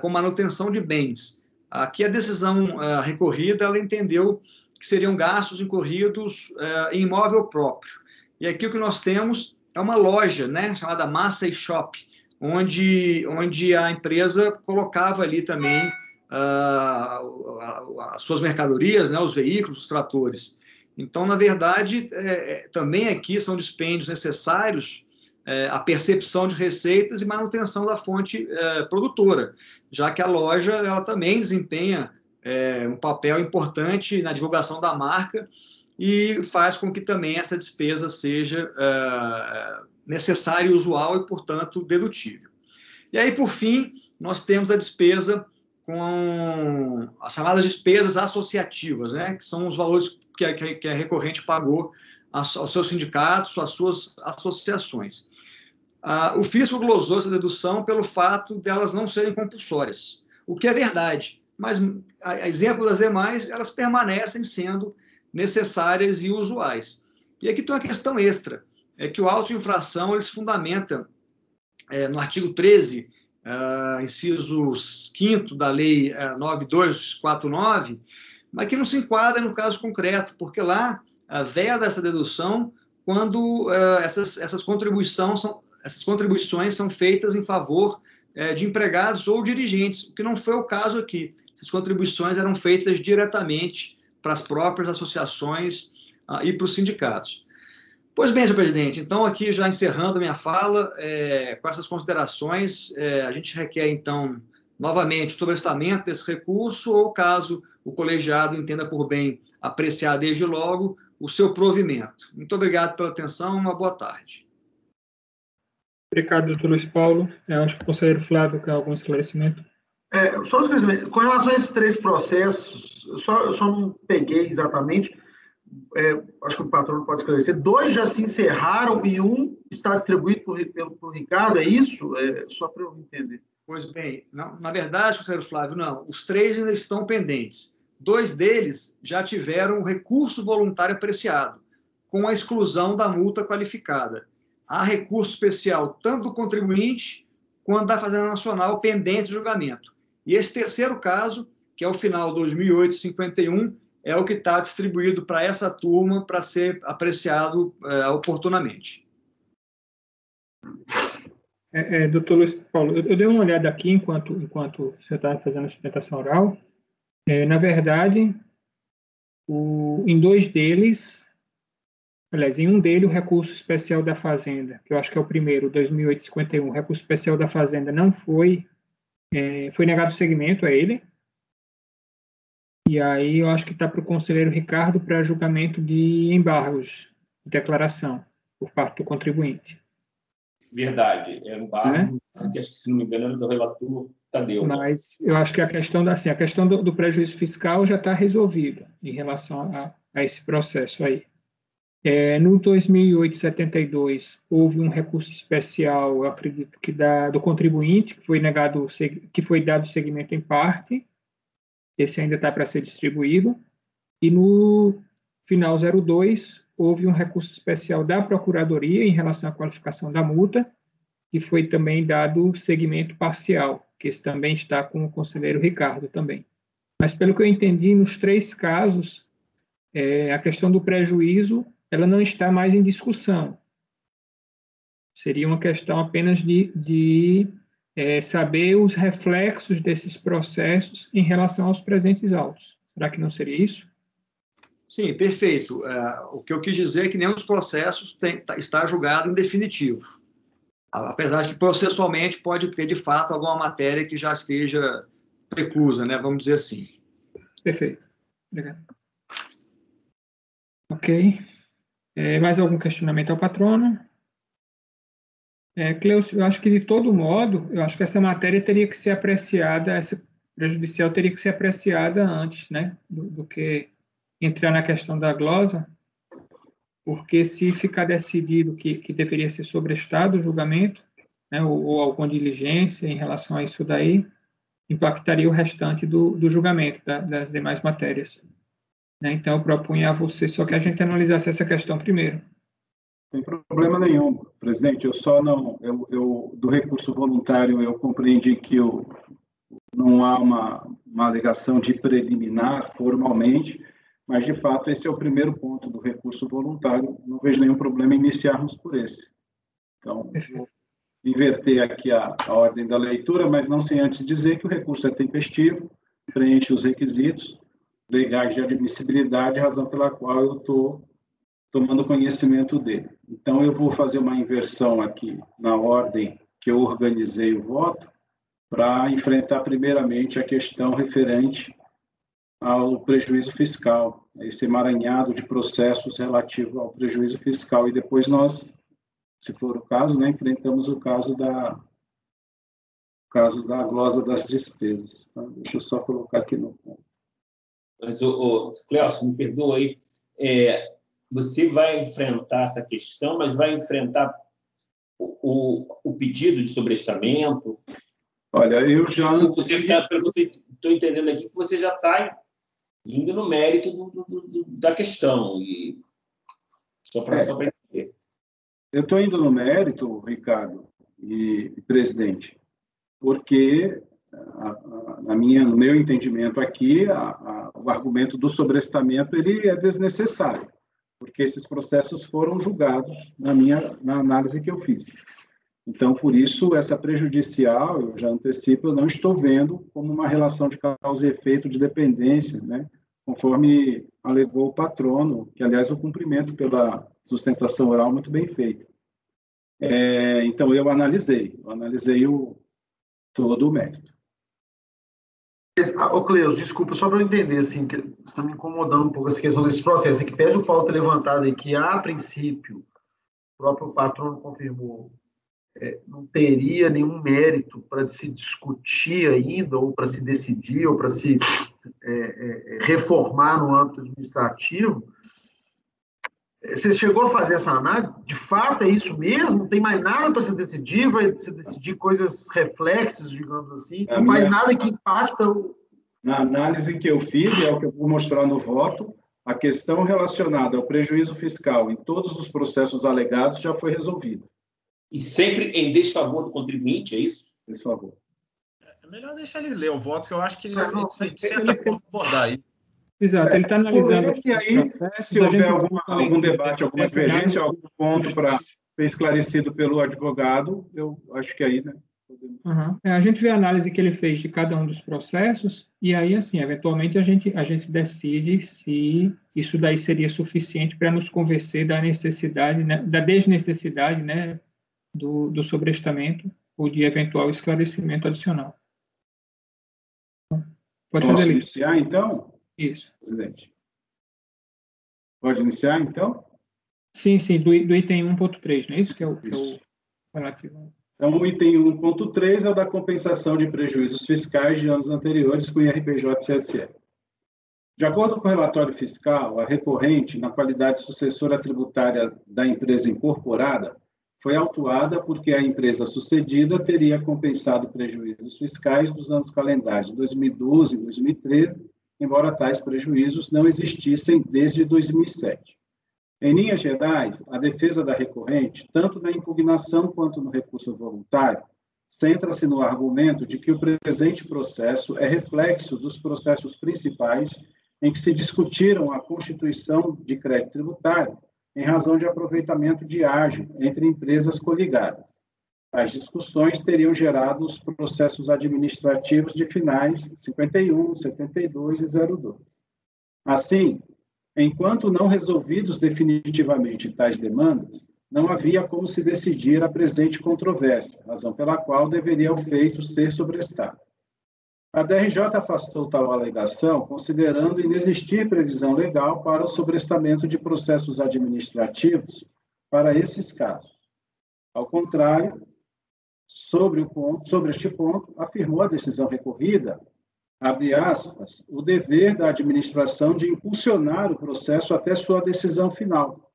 com manutenção de bens. Aqui a decisão recorrida, ela entendeu que seriam gastos incorridos em imóvel próprio. E aqui o que nós temos é uma loja, né, chamada Massey Shop, onde a empresa colocava ali também as suas mercadorias, né, os veículos, os tratores. Então, na verdade, também aqui são dispêndios necessários a percepção de receitas e manutenção da fonte produtora, já que a loja ela também desempenha um papel importante na divulgação da marca e faz com que também essa despesa seja necessária e usual e, portanto, dedutível. E aí, por fim, nós temos a despesa com as chamadas despesas associativas, né, que são os valores que a recorrente pagou aos seus sindicatos, às suas associações. O fisco glosou essa dedução pelo fato de elas não serem compulsórias, o que é verdade, mas, a exemplo das demais, elas permanecem sendo necessárias e usuais. E aqui tem uma questão extra, é que o auto de infração ele se fundamenta no artigo 13, inciso 5º da Lei 9249, mas que não se enquadra no caso concreto, porque lá veda essa dedução quando essas contribuições são feitas em favor de empregados ou dirigentes, o que não foi o caso aqui. Essas contribuições eram feitas diretamente para as próprias associações e para os sindicatos. Pois bem, senhor presidente, então aqui já encerrando a minha fala, com essas considerações, a gente requer então novamente o sobrestamento desse recurso ou, caso o colegiado entenda por bem apreciar desde logo, o seu provimento. Muito obrigado pela atenção, uma boa tarde. Obrigado, doutor Luiz Paulo. Eu acho que o conselheiro Flávio quer algum esclarecimento. Só um esclarecimento. Com relação a esses 3 processos, eu só não peguei exatamente, acho que o patrono pode esclarecer, 2 já se encerraram e 1 está distribuído por Ricardo, é isso? Só para eu entender. Pois bem, não, na verdade, conselheiro Flávio, não. Os 3 ainda estão pendentes. 2 deles já tiveram recurso voluntário apreciado, com a exclusão da multa qualificada. Há recurso especial tanto do contribuinte quanto da Fazenda Nacional pendente de julgamento. E esse terceiro caso, que é o final 2008-51, é o que está distribuído para essa turma para ser apreciado oportunamente. Doutor Luiz Paulo, eu dei uma olhada aqui enquanto você estava fazendo a sustentação oral. Na verdade, em 2 deles, aliás, em um deles, o recurso especial da Fazenda, que eu acho que é o primeiro, 2008-51, o recurso especial da Fazenda não foi negado seguimento a ele. E aí eu acho que está para o conselheiro Ricardo para julgamento de embargos de declaração por parte do contribuinte. Verdade, embargo, acho que, se não me engano, era do relator Tadeu. Mas eu acho que a questão do prejuízo fiscal já está resolvida em relação a esse processo aí. No 2008-72, houve um recurso especial, eu acredito que do contribuinte, que foi dado seguimento em parte. Esse ainda está para ser distribuído. E no final 02, houve um recurso especial da Procuradoria em relação à qualificação da multa, que foi também dado seguimento parcial, que esse também está com o conselheiro Ricardo também. Mas, pelo que eu entendi, nos 3 casos, a questão do prejuízo ela não está mais em discussão. Seria uma questão apenas de saber os reflexos desses processos em relação aos presentes autos. Será que não seria isso? Sim, perfeito. O que eu quis dizer é que nenhum dos processos está julgado em definitivo. Apesar de que processualmente pode ter, de fato, alguma matéria que já esteja preclusa, né? Vamos dizer assim. Perfeito. Obrigado. Ok. Mais algum questionamento ao patrono? Cleucio, eu acho que, de todo modo, eu acho que essa matéria teria que ser apreciada, essa prejudicial teria que ser apreciada antes, né, do que entrar na questão da glosa, porque se ficar decidido que deveria ser sobrestado o julgamento, né, ou alguma diligência em relação a isso daí, impactaria o restante do julgamento das demais matérias. né? Então, eu propunha a você só que a gente analisasse essa questão primeiro. Não tem problema nenhum, presidente. Eu só não... do recurso voluntário, eu compreendi que não há uma alegação de preliminar formalmente, mas, de fato, esse é o primeiro ponto do recurso voluntário. Não vejo nenhum problema em iniciarmos por esse. Então, vou inverter aqui a ordem da leitura, mas não sem antes dizer que o recurso é tempestivo, preenche os requisitos legais de admissibilidade, razão pela qual eu estou tomando conhecimento dele. Então, eu vou fazer uma inversão aqui na ordem que eu organizei o voto, para enfrentar primeiramente a questão referente ao prejuízo fiscal, esse emaranhado de processos relativo ao prejuízo fiscal, e depois nós, se for o caso, né, enfrentamos o caso da glosa das despesas. Então, deixa eu só colocar aqui no ponto. Mas, Clécio, me perdoa aí, você vai enfrentar essa questão, mas vai enfrentar o pedido de sobrestamento? Olha, eu já... Estou entendendo aqui que você já está indo no mérito da questão. E só para entender. Eu estou indo no mérito, Ricardo e presidente, porque, no meu entendimento aqui, o argumento do sobrestamento ele é desnecessário, porque esses processos foram julgados na análise que eu fiz. Então, por isso, essa prejudicial, eu já antecipo, eu não estou vendo como uma relação de causa e efeito de dependência, né? Conforme alegou o patrono, que, aliás, o cumprimento pela sustentação oral muito bem feito. Então, eu analisei todo o mérito. Cleus, desculpa, só para eu entender, assim, que está me incomodando um pouco essa questão desse processo, que pese o Paulo ter levantado aí que, a princípio, o próprio patrono confirmou, não teria nenhum mérito para se discutir ainda, ou para se decidir, ou para se reformar no âmbito administrativo. Você chegou a fazer essa análise? De fato, é isso mesmo? Não tem mais nada para se decidir? Vai se decidir coisas reflexas, digamos assim? Não mais nada que impacta Na análise que eu fiz, é o que eu vou mostrar no voto, a questão relacionada ao prejuízo fiscal em todos os processos alegados já foi resolvida. E sempre em desfavor do contribuinte, é isso? Desfavor. É melhor deixar ele ler o voto, que eu acho que ele de certa forma abordar aí. Exato, ele está analisando os processos. Se houver algum debate, alguma divergência, algum ponto para ser esclarecido pelo advogado, eu acho que aí, né? A gente vê a análise que ele fez de cada um dos processos e aí, assim, eventualmente a gente decide se isso daí seria suficiente para nos convencer da necessidade, né, da desnecessidade, né, do sobrestamento ou de eventual esclarecimento adicional. Pode Posso iniciar, então? Isso. Presidente. Pode iniciar, então? Sim, do item 1.3, não é isso que é o relativo? Então, o item 1.3 é o da compensação de prejuízos fiscais de anos anteriores com IRPJ e CSE. De acordo com o relatório fiscal, a recorrente, na qualidade sucessora tributária da empresa incorporada, foi autuada porque a empresa sucedida teria compensado prejuízos fiscais dos anos calendários de 2012 e 2013, embora tais prejuízos não existissem desde 2007. Em linhas gerais, a defesa da recorrente, tanto na impugnação quanto no recurso voluntário, centra-se no argumento de que o presente processo é reflexo dos processos principais em que se discutiram a constituição de crédito tributário em razão de aproveitamento de ágio entre empresas coligadas. As discussões teriam gerado os processos administrativos de finais 51, 72 e 02. Assim, enquanto não resolvidos definitivamente tais demandas, não havia como se decidir a presente controvérsia, razão pela qual deveria o feito ser sobrestado. A DRJ afastou tal alegação, considerando inexistir previsão legal para o sobrestamento de processos administrativos para esses casos. Ao contrário, sobre este ponto, afirmou a decisão recorrida, abre aspas, o dever da administração de impulsionar o processo até sua decisão final,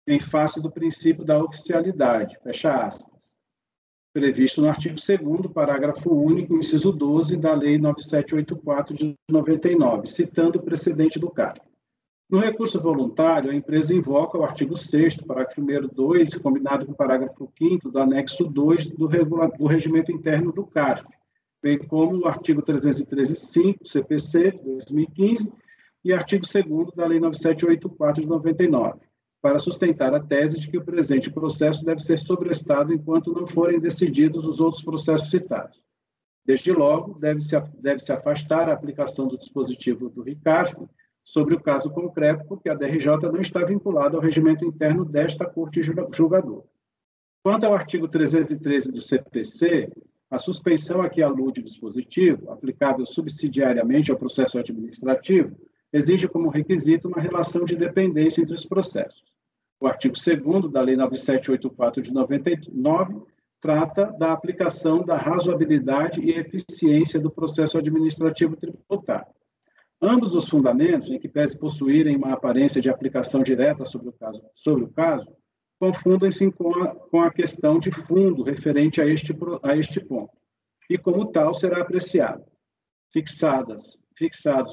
em face do princípio da oficialidade, fecha aspas, previsto no artigo 2º, parágrafo único, inciso 12 da Lei 9784 de 99, citando o precedente do CARF. No recurso voluntário, a empresa invoca o artigo 6º, parágrafo 1º, 2, combinado com o parágrafo 5º do anexo 2 do regimento interno do CARF, bem como o artigo 313.5 do CPC, de 2015, e artigo 2º da Lei 9784, de 99, para sustentar a tese de que o presente processo deve ser sobrestado enquanto não forem decididos os outros processos citados. Desde logo, deve-se afastar a aplicação do dispositivo do RICARF sobre o caso concreto, porque a DRJ não está vinculada ao regimento interno desta Corte Julgadora. Quanto ao artigo 313 do CPC, a suspensão a que alude o dispositivo, aplicável subsidiariamente ao processo administrativo, exige como requisito uma relação de dependência entre os processos. O artigo 2º da Lei 9784 de 99 trata da aplicação da razoabilidade e eficiência do processo administrativo tributário. Ambos os fundamentos, em que pese possuírem uma aparência de aplicação direta sobre o caso, confundem-se com a questão de fundo referente a este ponto, e como tal será apreciado. Fixados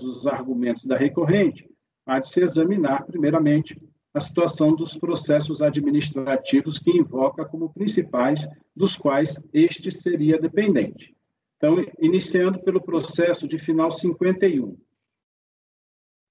os argumentos da recorrente, há de se examinar, primeiramente, a situação dos processos administrativos que invoca como principais, dos quais este seria dependente. Então, iniciando pelo processo de final 51.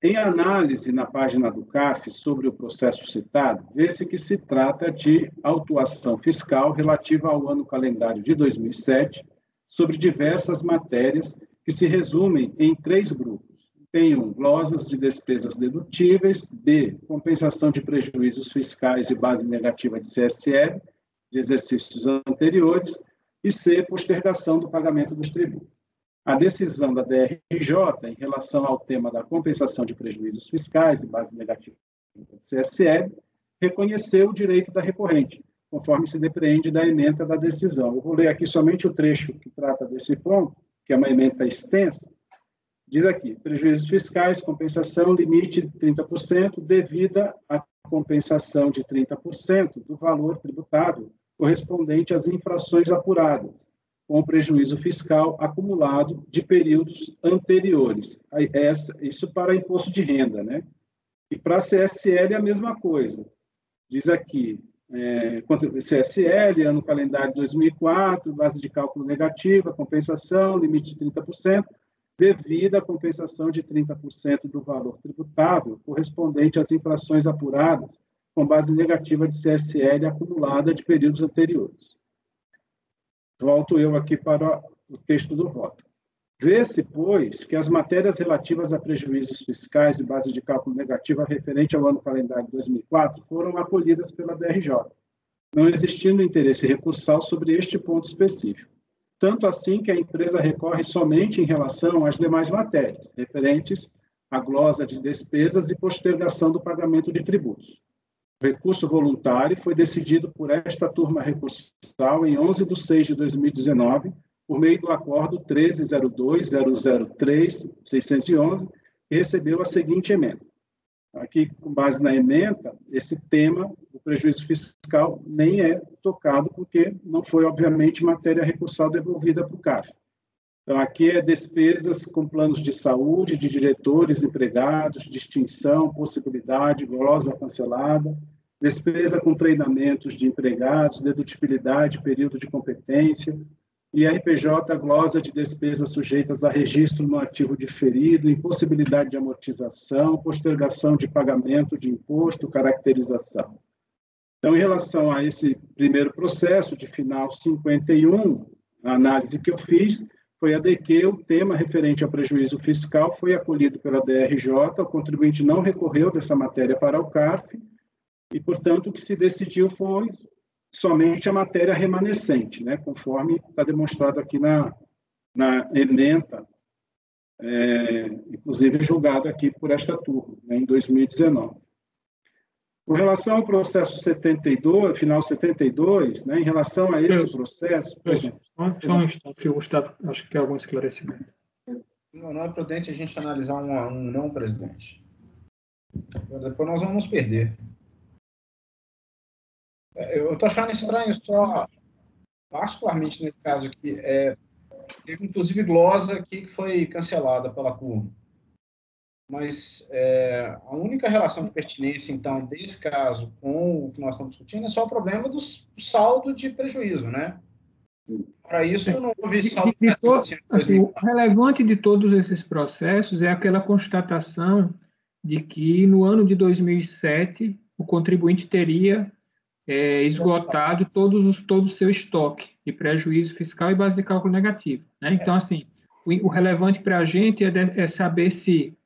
Em análise na página do CARF sobre o processo citado, vê-se que se trata de autuação fiscal relativa ao ano calendário de 2007, sobre diversas matérias que se resumem em 3 grupos. Tem 1, glosas de despesas dedutíveis, B, compensação de prejuízos fiscais e base negativa de CSL, de exercícios anteriores, e C, postergação do pagamento dos tributos. A decisão da DRJ em relação ao tema da compensação de prejuízos fiscais e base negativa do CSL reconheceu o direito da recorrente, conforme se depreende da ementa da decisão. Eu vou ler aqui somente o trecho que trata desse ponto, que é uma ementa extensa. Diz aqui, prejuízos fiscais, compensação, limite de 30%, devida à compensação de 30% do valor tributável correspondente às infrações apuradas, com o prejuízo fiscal acumulado de períodos anteriores. Isso para imposto de renda, né? E para a CSL é a mesma coisa. Diz aqui, CSL, ano calendário 2004, base de cálculo negativa, compensação, limite de 30%, devida à compensação de 30% do valor tributável correspondente às infrações apuradas com base negativa de CSL acumulada de períodos anteriores. Volto eu aqui para o texto do voto. Vê-se, pois, que as matérias relativas a prejuízos fiscais e base de cálculo negativa referente ao ano calendário 2004 foram acolhidas pela DRJ, não existindo interesse recursal sobre este ponto específico. Tanto assim que a empresa recorre somente em relação às demais matérias, referentes à glosa de despesas e postergação do pagamento de tributos. O recurso voluntário foi decidido por esta turma recursal em 11 de 6 de 2019, por meio do acordo 13.02.003.611, que recebeu a seguinte emenda. Aqui, com base na emenda, esse tema, o prejuízo fiscal, nem é tocado, porque não foi, obviamente, matéria recursal devolvida para o CARF. Então, aqui é despesas com planos de saúde, de diretores, empregados, distinção, possibilidade, glosa cancelada, despesa com treinamentos de empregados, dedutibilidade, período de competência, e RPJ, glosa de despesas sujeitas a registro no ativo diferido, impossibilidade de amortização, postergação de pagamento de imposto, caracterização. Então, em relação a esse primeiro processo de final 51, a análise que eu fiz foi a de que o tema referente ao prejuízo fiscal foi acolhido pela DRJ, o contribuinte não recorreu dessa matéria para o CARF, e, portanto, o que se decidiu foi somente a matéria remanescente, né, conforme está demonstrado aqui na ementa, inclusive julgado aqui por esta turma, né, em 2019. Com relação ao processo 72, final 72, né, em relação a esse processo... Só um instante, Gustavo, acho que quer algum esclarecimento. Não é prudente a gente analisar um a um, não, presidente. Depois nós vamos perder. Eu estou achando estranho só, particularmente nesse caso aqui, teve inclusive glosa aqui que foi cancelada pela turma. mas a única relação de pertinência, então, desse caso com o que nós estamos discutindo é só o problema do saldo de prejuízo, né? Para isso, eu não ouvi saldo assim, o relevante de todos esses processos é aquela constatação de que, no ano de 2007, o contribuinte teria esgotado todo o seu estoque de prejuízo fiscal e base de cálculo negativo, né? Então, assim, o relevante para a gente é saber se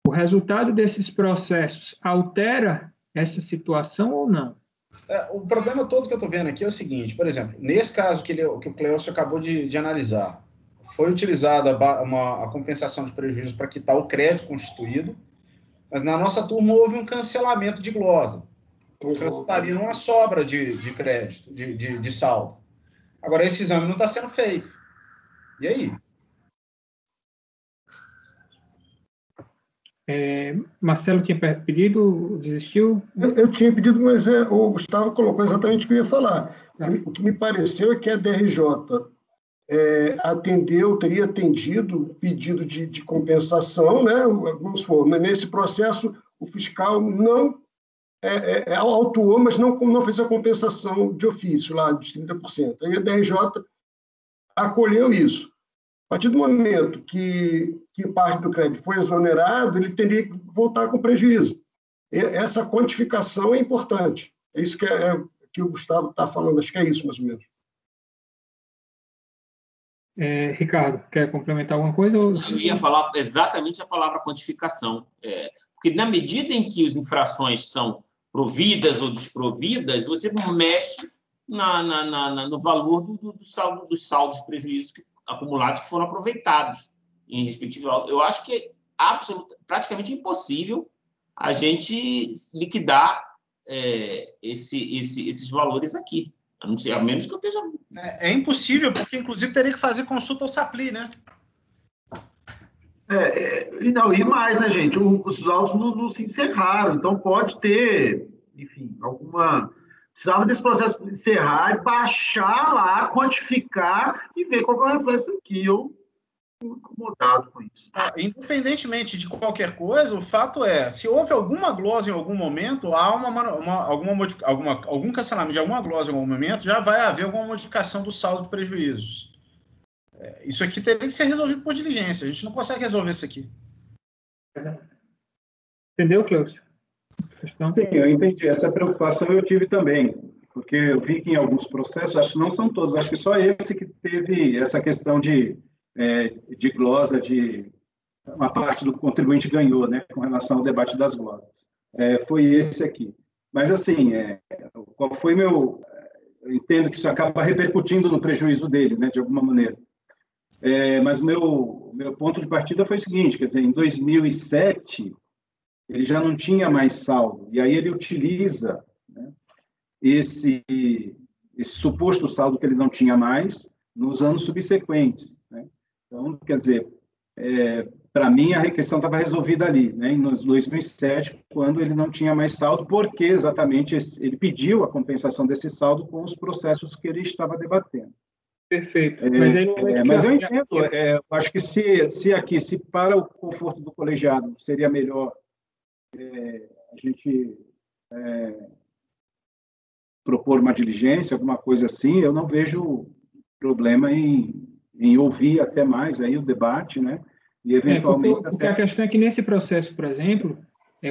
o resultado desses processos altera essa situação ou não. O problema todo que eu estou vendo aqui é o seguinte, por exemplo, nesse caso que o Cleócio acabou de analisar, foi utilizada a compensação de prejuízo para quitar o crédito constituído, mas na nossa turma houve um cancelamento de glosa, que resultaria numa sobra de crédito, de saldo. Agora, esse exame não está sendo feito. E aí? Marcelo tinha pedido, desistiu? Eu tinha pedido, mas o Gustavo colocou exatamente o que eu ia falar. O que me pareceu é que a DRJ teria atendido o pedido de compensação, né? Vamos supor, nesse processo, o fiscal não autuou, mas não fez a compensação de ofício, lá, de 30%. Aí a DRJ acolheu isso. A partir do momento que parte do crédito foi exonerado, ele teria que voltar com prejuízo. Essa quantificação é importante. É isso que o Gustavo está falando, acho que é isso, mais ou menos. Ricardo, quer complementar alguma coisa? Eu ia falar exatamente a palavra quantificação. Porque na medida em que as infrações são providas ou desprovidas, você mexe no valor dos saldos de prejuízos acumulados que foram aproveitados em respectivo. Eu acho que é praticamente impossível a gente liquidar esses valores aqui. A menos que eu esteja... É impossível, porque, inclusive, teria que fazer consulta ao SAPLI, né? E mais, né, gente? Os autos não se encerraram, então pode ter, enfim, precisava desse processo de encerrar e baixar lá, quantificar e ver qual é o reflexo aqui. Eu estou incomodado com isso. Independentemente de qualquer coisa, o fato é, se houve alguma glosa em algum momento, há algum cancelamento de alguma glosa em algum momento, já vai haver alguma modificação do saldo de prejuízos. Isso aqui teria que ser resolvido por diligência. A gente não consegue resolver isso aqui. Entendeu, Cleócio? Sim, eu entendi. Essa preocupação eu tive também, porque eu vi que em alguns processos, acho que não são todos, acho que só esse que teve essa questão de glosa, uma parte do contribuinte ganhou, né, com relação ao debate das glosas. Foi esse aqui. Mas, assim, qual foi eu entendo que isso acaba repercutindo no prejuízo dele, né, de alguma maneira. Mas o meu ponto de partida foi o seguinte, quer dizer, em 2007... ele já não tinha mais saldo, e aí ele utiliza, né, esse suposto saldo que ele não tinha mais nos anos subsequentes, né? Então, quer dizer, para mim a questão estava resolvida ali, né, em 2007, quando ele não tinha mais saldo, porque exatamente ele pediu a compensação desse saldo com os processos que ele estava debatendo. Perfeito. Mas eu entendo, acho que se para o conforto do colegiado seria melhor a gente propor uma diligência, alguma coisa assim, eu não vejo problema em ouvir até mais aí o debate, né? E eventualmente... Porque a questão é que nesse processo, por exemplo,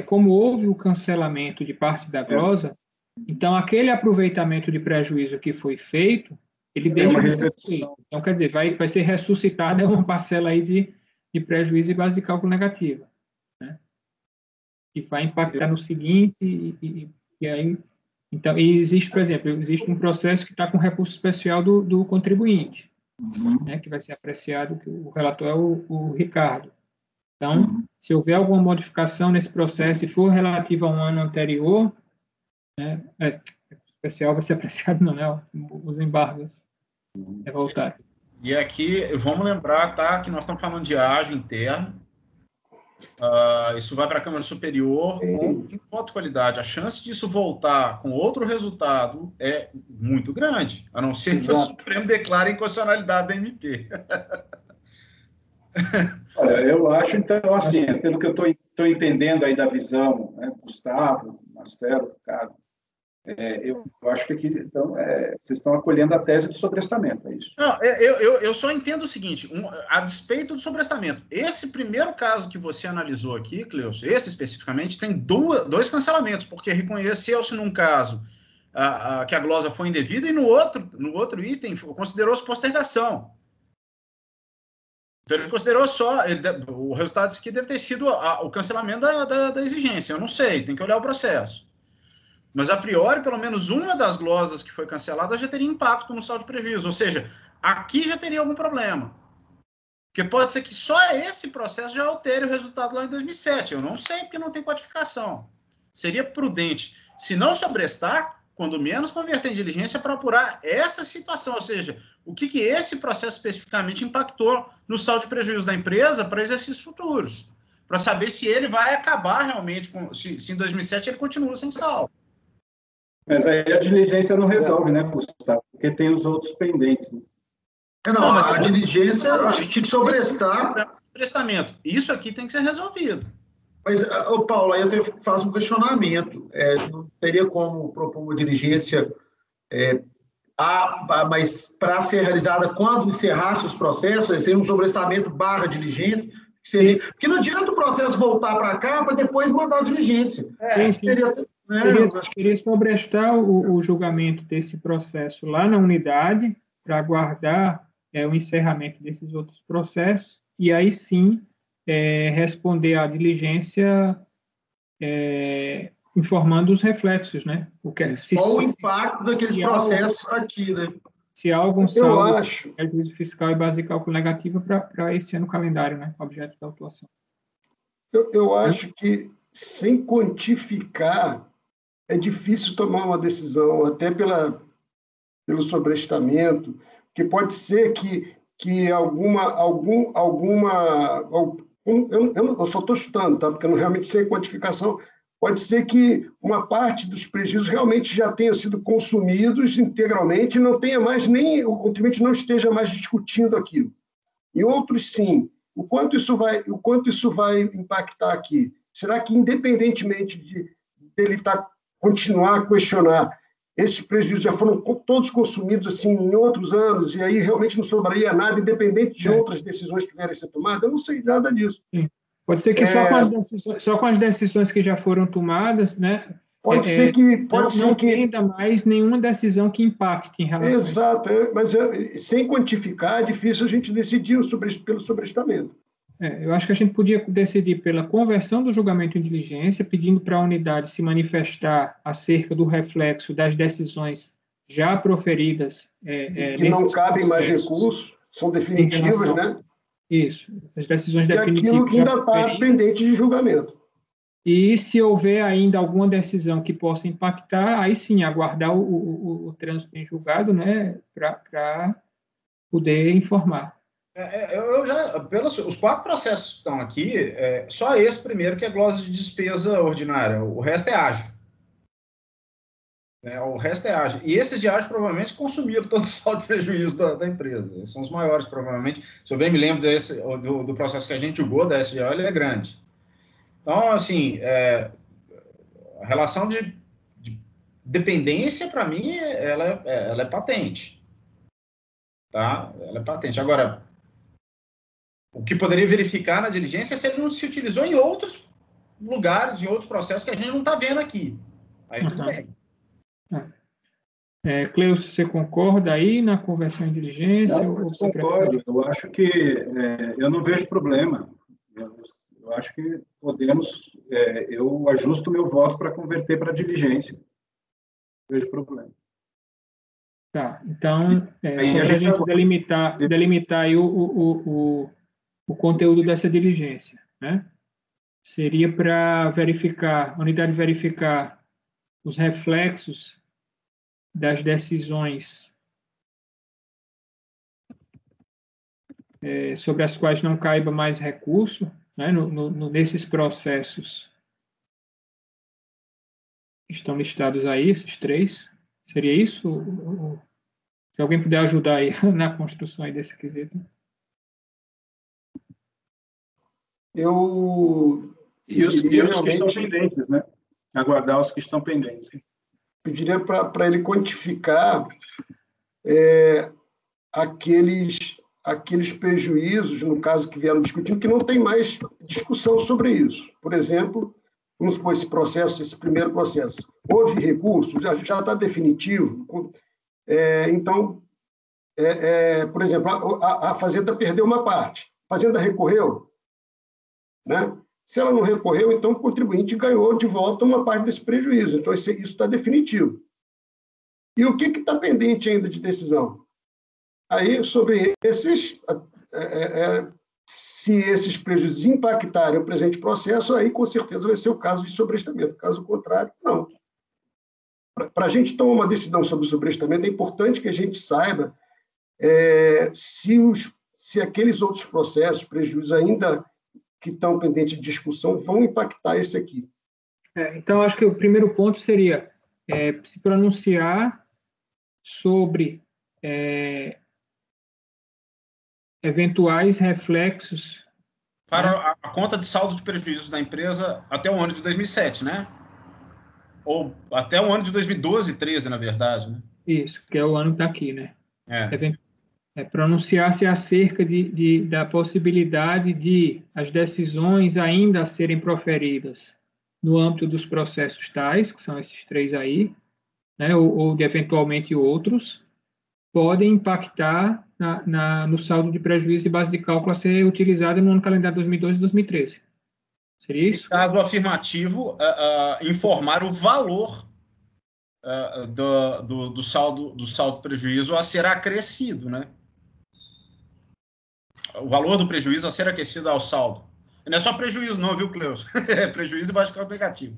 como houve o cancelamento de parte da glosa, então aquele aproveitamento de prejuízo que foi feito, ele deixa de ser feito. Então, quer dizer, vai ser ressuscitada uma parcela aí de prejuízo e base de cálculo negativa, né? Que vai impactar no seguinte, e aí... Então, existe, por exemplo, existe um processo que está com recurso especial do contribuinte, né, que vai ser apreciado, que o relator é o Ricardo. Então, se houver alguma modificação nesse processo e for relativa a um ano anterior, né, o especial vai ser apreciado, não, né, os embargos voltados. E aqui, vamos lembrar, tá, que nós estamos falando de ágio interno. Isso vai para a Câmara Superior com alta qualidade. A chance disso voltar com outro resultado é muito grande, a não ser que o Supremo declare a inconstitucionalidade da MP. Olha, eu acho, então, assim, pelo que eu estou entendendo aí da visão, né, Gustavo, Marcelo, Ricardo, eu acho que aqui, então, vocês estão acolhendo a tese do sobrestamento, é isso? Não, eu só entendo o seguinte, a despeito do sobrestamento, esse primeiro caso que você analisou aqui, Cleus, esse especificamente, tem dois cancelamentos, porque reconheceu-se num caso que a glosa foi indevida e no outro item considerou-se postergação. Então, ele considerou só, o resultado disso aqui deve ter sido o cancelamento da exigência, eu não sei, tem que olhar o processo. Mas, a priori, pelo menos uma das glosas que foi cancelada já teria impacto no saldo de prejuízo. Ou seja, aqui já teria algum problema. Porque pode ser que só esse processo já altere o resultado lá em 2007. Eu não sei, porque não tem codificação. Seria prudente, se não sobrestar, quando menos converter em diligência para apurar essa situação. Ou seja, o que esse processo especificamente impactou no saldo de prejuízo da empresa para exercícios futuros. Para saber se ele vai acabar realmente, se em 2007 ele continua sem saldo. Mas aí a diligência não resolve, né, Gustavo? Porque tem os outros pendentes. Né? Não, mas a diligência, a gente sobrestar... Sobrestamento. Isso aqui tem que ser resolvido. Mas, Paulo, aí eu faço um questionamento. Não teria como propor uma diligência, mas para ser realizada quando encerrasse os processos, seria um sobrestamento / diligência, seria... Porque não adianta o processo voltar para cá para depois mandar a diligência. Seria sobrestar o julgamento desse processo lá na unidade para aguardar o encerramento desses outros processos e aí sim responder à diligência informando os reflexos, né? Qual o impacto daqueles processos aqui, né? Se há algum saldo de prejuízo fiscal e base de cálculo negativa para esse ano calendário, né? Objeto da autuação. Eu acho que sem quantificar é difícil tomar uma decisão, até pelo sobrestamento, que pode ser que eu só estou chutando, tá? Porque eu não realmente sei quantificação, pode ser que uma parte dos prejuízos realmente já tenha sido consumidos integralmente e não tenha mais o contribuinte não esteja mais discutindo aquilo. E outros, sim. O quanto isso vai impactar aqui? Será que, independentemente dele continuar a questionar, esses prejuízos já foram todos consumidos assim, em outros anos, e aí realmente não sobraria nada, independente de outras decisões que vierem a ser tomadas? Eu não sei nada disso. Sim. Pode ser que só com as decisões que já foram tomadas, né? Pode ser que não tenda mais nenhuma decisão que impacte em relação Exato, mas sem quantificar é difícil a gente decidir pelo sobrestamento. Eu acho que a gente podia decidir pela conversão do julgamento em diligência, pedindo para a unidade se manifestar acerca do reflexo das decisões já proferidas. Que não cabem mais recursos, são definitivas, né? Isso, as decisões definitivas. E aquilo que ainda está pendente de julgamento. E se houver ainda alguma decisão que possa impactar, aí sim, aguardar o trânsito em julgado, né, para poder informar. Os 4 processos que estão aqui, só esse primeiro que é glosa de despesa ordinária, o resto é ágil. O resto é ágil. E esses de ágil provavelmente consumiram todo o saldo de prejuízo da empresa. Esses são os maiores, provavelmente. Se eu bem me lembro do processo que a gente julgou da SGO, ele é grande. Então, assim, a relação de dependência, para mim, ela é patente. Tá? Ela é patente. Agora, o que poderia verificar na diligência é se ele não se utilizou em outros lugares, em outros processos que a gente não está vendo aqui. Aí tudo bem. Cleuso, você concorda aí na conversão em diligência? Eu concordo. Eu acho que eu não vejo problema. Eu acho que podemos... eu ajusto meu voto para converter para diligência. Não vejo problema. Tá, então, só para a gente delimitar aí o conteúdo dessa diligência, né? Seria para a unidade verificar os reflexos das decisões sobre as quais não caiba mais recurso, né, nesses processos que estão listados aí, esses 3. Seria isso? Se alguém puder ajudar aí na construção aí desse quesito. eu E os que realmente estão pendentes, né? Aguardar os que estão pendentes. pediria para ele quantificar aqueles prejuízos, no caso que vieram discutindo, que não tem mais discussão sobre isso. Por exemplo, vamos supor esse primeiro processo. Houve recurso, já está definitivo. Então, por exemplo, a Fazenda perdeu uma parte. A Fazenda recorreu, né? Se ela não recorreu, então o contribuinte ganhou de volta uma parte desse prejuízo. Então, isso está definitivo. E o que está pendente ainda de decisão? Aí, sobre esses, se esses prejuízos impactarem o presente processo, aí, com certeza, vai ser o caso de sobrestamento. Caso contrário, não. Para a gente tomar uma decisão sobre o sobrestamento, é importante que a gente saiba se aqueles outros processos, prejuízos ainda que estão pendentes de discussão, vão impactar esse aqui. Então, acho que o primeiro ponto seria se pronunciar sobre eventuais reflexos para a conta de saldo de prejuízos da empresa até o ano de 2007, né? Ou até o ano de 2012, 13, na verdade, né? Isso, que é o ano que está aqui, né? Pronunciar-se acerca da possibilidade de as decisões ainda a serem proferidas no âmbito dos processos tais, que são esses 3 aí, né, ou de eventualmente outros, podem impactar no saldo de prejuízo de base de cálculo a ser utilizada no ano calendário 2012 e 2013. Seria isso? Caso afirmativo, informar o valor do saldo prejuízo a ser acrescido, né? O valor do prejuízo a ser acrescido ao saldo. Não é só prejuízo não, viu, Cleus? É prejuízo e base de cálculo negativo.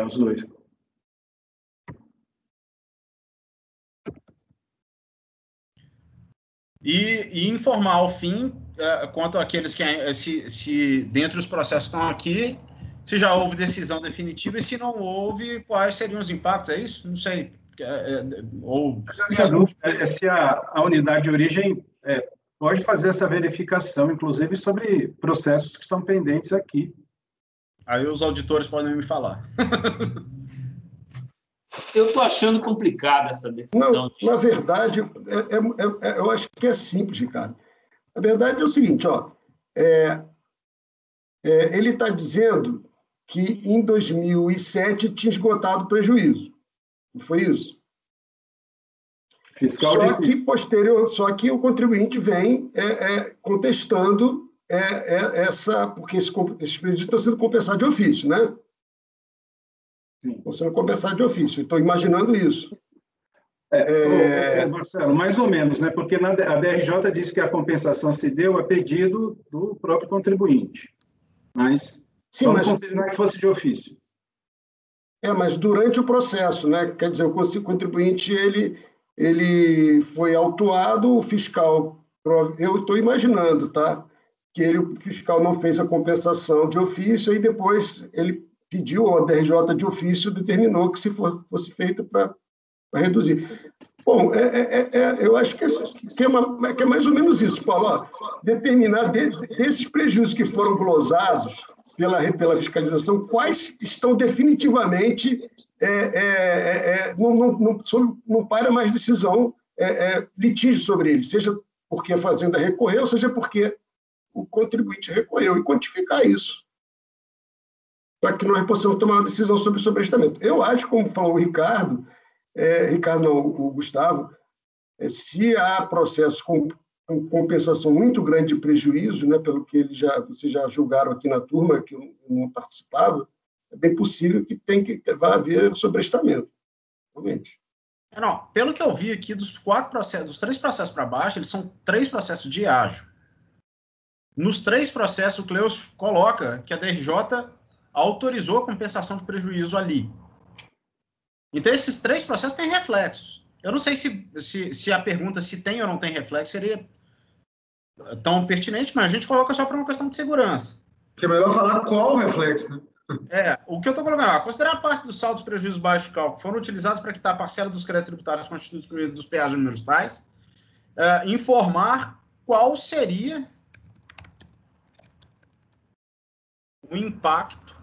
Os dois. E informar, ao fim, quanto àqueles que, se dentre os processos que estão aqui, se já houve decisão definitiva e se não houve, quais seriam os impactos, é isso? Não sei. Se a unidade de origem pode fazer essa verificação, inclusive sobre processos que estão pendentes aqui. Aí os auditores podem me falar. Eu estou achando complicada essa decisão. Não, na verdade, eu acho que é simples, Ricardo. A verdade é o seguinte, ele está dizendo que em 2007 tinha esgotado o prejuízo. Não foi isso? Só que o contribuinte vem contestando porque esses prejuízos estão sendo compensados de ofício, né? Estão sendo compensados de ofício. Estou imaginando isso. Marcelo, mais ou menos, né? Porque a DRJ diz que a compensação se deu a pedido do próprio contribuinte. Mas vamos considerar que fosse de ofício. Mas durante o processo, né? Quer dizer, o contribuinte ele foi autuado, o fiscal, eu estou imaginando, tá? Que o fiscal não fez a compensação de ofício e depois ele pediu, a DRJ de ofício determinou que se fosse feito para reduzir. Bom, eu acho que é mais ou menos isso, Paulo. Determinar desses prejuízos que foram glosados pela fiscalização, quais estão definitivamente não para mais decisão, litígio sobre eles, seja porque a Fazenda recorreu, seja porque o contribuinte recorreu, e quantificar isso, para que nós possamos tomar uma decisão sobre o sobrestamento. Eu acho, como falou o Ricardo, o Gustavo, se há processo com compensação muito grande de prejuízo, né, pelo que vocês já julgaram aqui na turma, que eu não participava, é bem possível que vai haver sobrestamento, realmente. Não, pelo que eu vi aqui, dos 3 processos para baixo, eles são 3 processos de ágio. Nos 3 processos, o Cleus coloca que a DRJ autorizou a compensação de prejuízo ali. Então, esses 3 processos têm reflexos. Eu não sei se a pergunta se tem ou não tem reflexo seria tão pertinente, mas a gente coloca só para uma questão de segurança. Porque é melhor falar qual o reflexo, né? O que eu estou colocando, considerar a parte dos saldos de prejuízos baixos de cálculo foram utilizados para quitar a parcela dos créditos tributários constituídos dos peagens números tais, informar qual seria o impacto.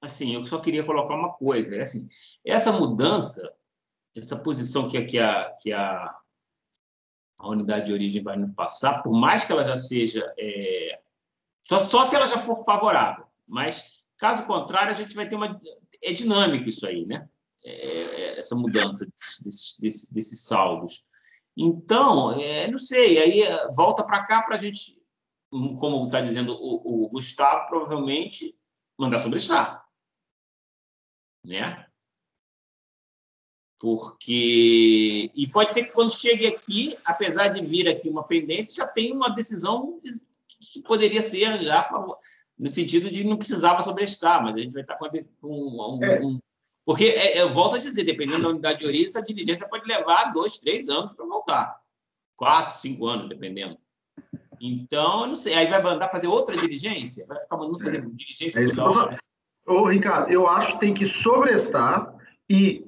Assim, eu só queria colocar uma coisa. Assim, essa mudança, essa posição que a unidade de origem vai nos passar, por mais que ela já seja... Só se ela já for favorável. Mas, caso contrário, a gente vai ter uma... É dinâmico isso aí, né? Essa mudança desses saldos. Então, não sei, aí volta para cá para a gente, como está dizendo o Gustavo, provavelmente mandar sobrestar. Né? Porque... E pode ser que quando chegue aqui, apesar de vir aqui uma pendência, já tem uma decisão que poderia ser já no sentido de não precisava sobrestar, mas a gente vai estar com porque, eu volto a dizer, dependendo da unidade de origem, essa diligência pode levar 2, 3 anos para voltar. 4, 5 anos, dependendo. Então, eu não sei. Aí vai mandar fazer outra diligência? Vai ficar mandando fazer diligência? Ô, Ricardo, eu acho que tem que sobrestar e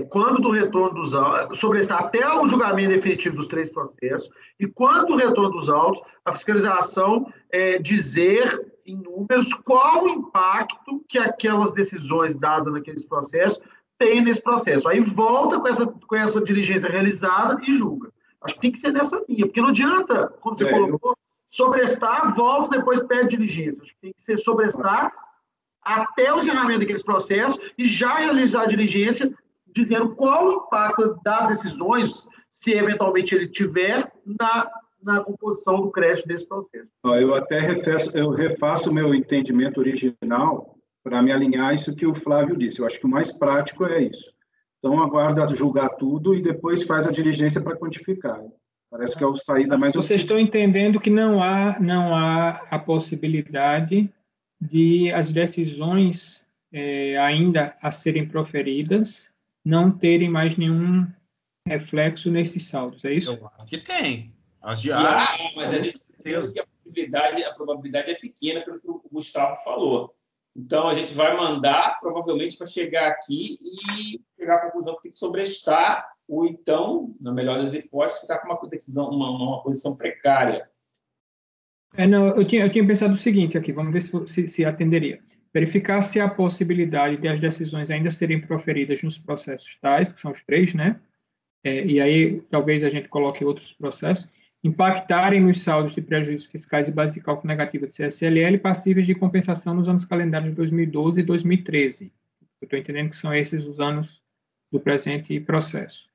quando do retorno dos autos, sobrestar até o julgamento definitivo dos 3 processos, e quando do retorno dos autos, a fiscalização dizer em números qual o impacto que aquelas decisões dadas naqueles processos têm nesse processo. Aí volta com essa diligência realizada e julga. Acho que tem que ser nessa linha, porque não adianta, como você colocou, sobrestar, volta, depois pede diligência. Acho que tem que ser sobrestar até o encerramento daqueles processos e já realizar a diligência dizendo qual o impacto das decisões, se eventualmente ele tiver, na composição do crédito desse processo. Eu até refaço o meu entendimento original para me alinhar a isso que o Flávio disse. Eu acho que o mais prático é isso. Então, aguarda julgar tudo e depois faz a diligência para quantificar. Parece que é a saída mais... Vocês estão entendendo que não há a possibilidade de as decisões ainda a serem proferidas não terem mais nenhum reflexo nesses saldos, é isso? Eu acho que tem. Mas a gente entende que a probabilidade é pequena, pelo que o Gustavo falou. Então, a gente vai mandar, provavelmente, para chegar aqui e chegar à conclusão que tem que sobrestar, ou então, na melhor das hipóteses, ficar com uma posição precária. Não, eu tinha pensado o seguinte aqui, vamos ver se atenderia. Verificar se há possibilidade de as decisões ainda serem proferidas nos processos tais, que são os 3, né? E aí talvez a gente coloque outros processos, impactarem nos saldos de prejuízos fiscais e base de cálculo negativa de CSLL passíveis de compensação nos anos calendários de 2012 e 2013. Eu estou entendendo que são esses os anos do presente processo.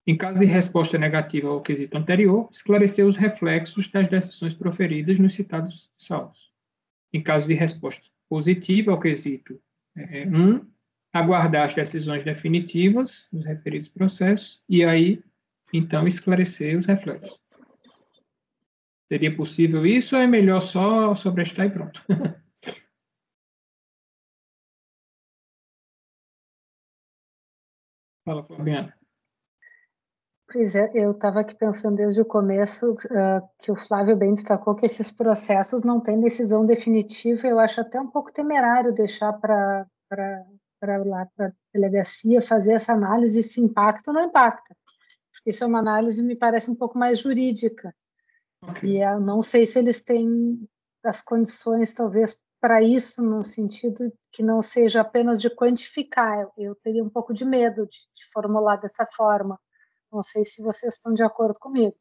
Em caso de resposta negativa ao quesito anterior, esclarecer os reflexos das decisões proferidas nos citados saldos. Em caso de resposta positiva ao quesito 1, aguardar as decisões definitivas nos referidos processos e aí, então, esclarecer os reflexos. Seria possível isso ou é melhor só sobrestar e pronto? Fala, Fabiana. Pois é, eu estava aqui pensando desde o começo que o Flávio bem destacou que esses processos não têm decisão definitiva. Eu acho até um pouco temerário deixar para lá para a delegacia fazer essa análise se impacta ou não impacta. Porque isso é uma análise me parece um pouco mais jurídica. Okay. E eu não sei se eles têm as condições, talvez, para isso, no sentido que não seja apenas de quantificar. Eu teria um pouco de medo de formular dessa forma. Não sei se vocês estão de acordo comigo.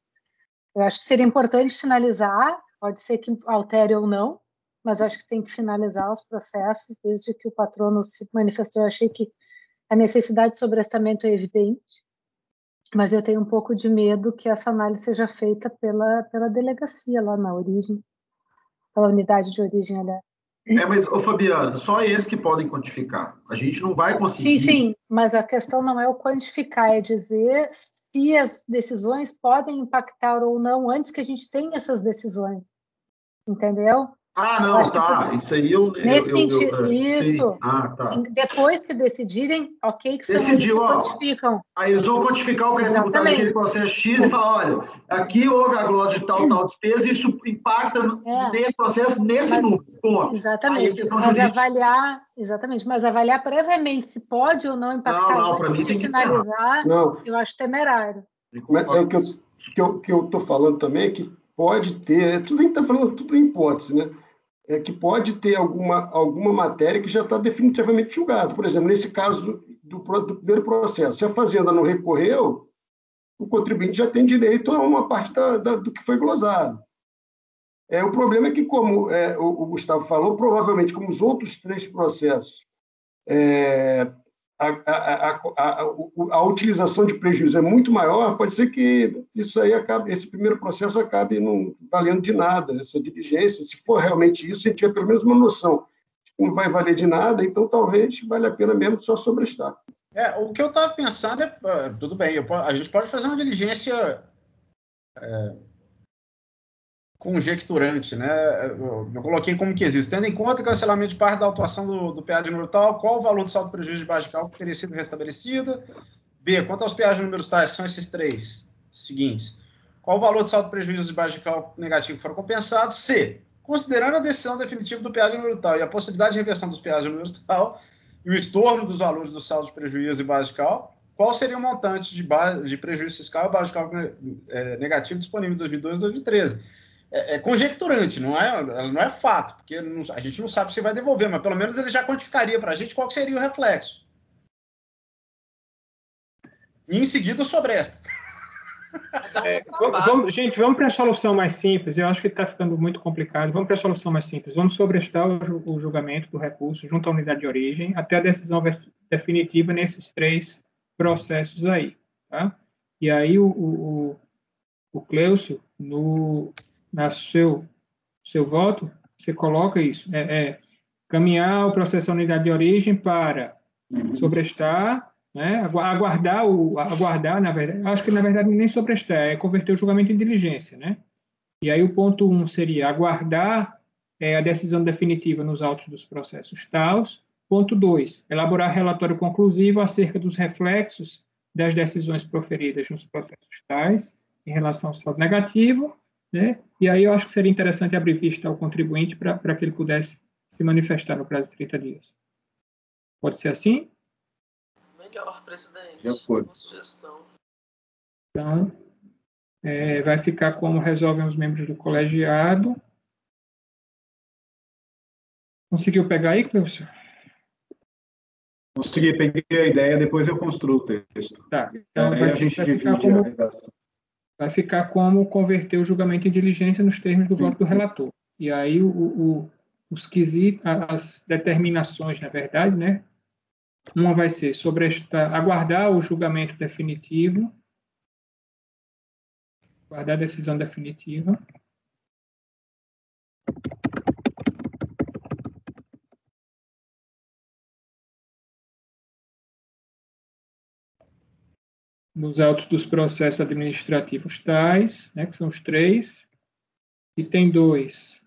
Eu acho que seria importante finalizar, pode ser que altere ou não, mas acho que tem que finalizar os processos, desde que o patrono se manifestou. Eu achei que a necessidade de sobrestamento é evidente, mas eu tenho um pouco de medo que essa análise seja feita pela delegacia lá na origem, pela unidade de origem, aliás. Mas, Fabiana, só eles que podem quantificar. A gente não vai conseguir... Sim, mas a questão não é o quantificar, é dizer se as decisões podem impactar ou não antes que a gente tenha essas decisões. Entendeu? Não, tá. Isso aí nesse sentido, isso. Sim. Tá. Depois que decidirem, ok, que são decidiu, eles que quantificam. Aí eles vão quantificar o crédito tributário daquele processo X e falar, olha, aqui houve a glosa de tal despesa e isso impacta nesse processo, nesse número. Ponto. Exatamente. Mas avaliar previamente se pode ou não impactar não, antes de finalizar, eu acho temerário. Mas é o que que eu estou falando também é que pode ter, tudo a gente está falando tudo em hipótese, né? É que pode ter alguma matéria que já está definitivamente julgada. Por exemplo, nesse caso do primeiro processo, se a Fazenda não recorreu, o contribuinte já tem direito a uma parte do que foi glosado. O problema é que, como o Gustavo falou, provavelmente, como os outros 3 processos, a utilização de prejuízo é muito maior, pode ser que isso aí esse primeiro processo acabe não valendo de nada, essa diligência. Se for realmente isso, a gente tiver pelo menos uma noção de que não vai valer de nada, então talvez valha a pena mesmo só sobrestar. O que eu estava pensando tudo bem, a gente pode fazer uma diligência conjecturante, né? Eu coloquei como que existe, tendo em conta o cancelamento de parte da autuação do PA de número tal, qual o valor do saldo de prejuízo de base de cálculo que teria sido restabelecido? B, quanto aos PA de números tais, que são esses 3 seguintes, qual o valor do saldo de prejuízo de base de cálculo negativo que foram compensados? C, considerando a decisão definitiva do PA de número tal e a possibilidade de reversão dos PA de números tal e o estorno dos valores do saldo de prejuízo e base de cálculo, qual seria o montante de prejuízo fiscal e base de cálculo negativo disponível em 2012 e 2013? É conjecturante, não é fato, porque a gente não sabe se vai devolver, mas pelo menos ele já quantificaria para a gente qual seria o reflexo. E em seguida sobre esta. Gente, vamos para a solução mais simples. Eu acho que está ficando muito complicado. Vamos para a solução mais simples. Vamos sobrestar o julgamento do recurso junto à unidade de origem até a decisão definitiva nesses 3 processos aí. Tá? E aí o Cleucio, no seu voto, você coloca isso. Caminhar o processo da unidade de origem para sobrestar, né? Aguardar, na verdade, acho que na verdade nem sobrestar, é converter o julgamento em diligência, né? E aí o ponto 1 seria aguardar a decisão definitiva nos autos dos processos tais. Ponto 2, elaborar relatório conclusivo acerca dos reflexos das decisões proferidas nos processos tais em relação ao saldo negativo, né? E aí eu acho que seria interessante abrir vista ao contribuinte para que ele pudesse se manifestar no prazo de 30 dias. Pode ser assim? Melhor, presidente. Já foi. Uma sugestão. Então, vai ficar como resolvem os membros do colegiado. Conseguiu pegar aí, Cleucio? Consegui, peguei a ideia, depois eu construo o texto. Tá. Então, vai ficar como converter o julgamento em diligência nos termos do voto do relator. E aí, os quesitos, as determinações, na verdade, né? Uma vai ser aguardar o julgamento definitivo, aguardar a decisão definitiva. Nos autos dos processos administrativos tais, né, que são os 3. Item 2.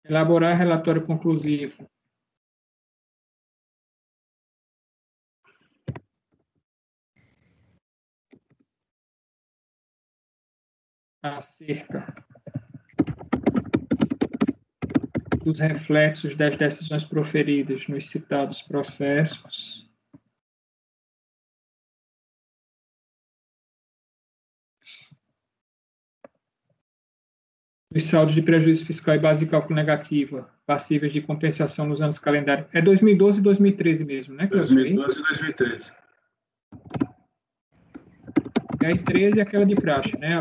Elaborar relatório conclusivo acerca dos reflexos das decisões proferidas nos citados processos. Os saldos de prejuízo fiscal e base de cálculo negativa passíveis de compensação nos anos calendário. É 2012 e 2013 mesmo, né, Cleucio? 2012 e 2013. E aí 13 é aquela de praxe, né?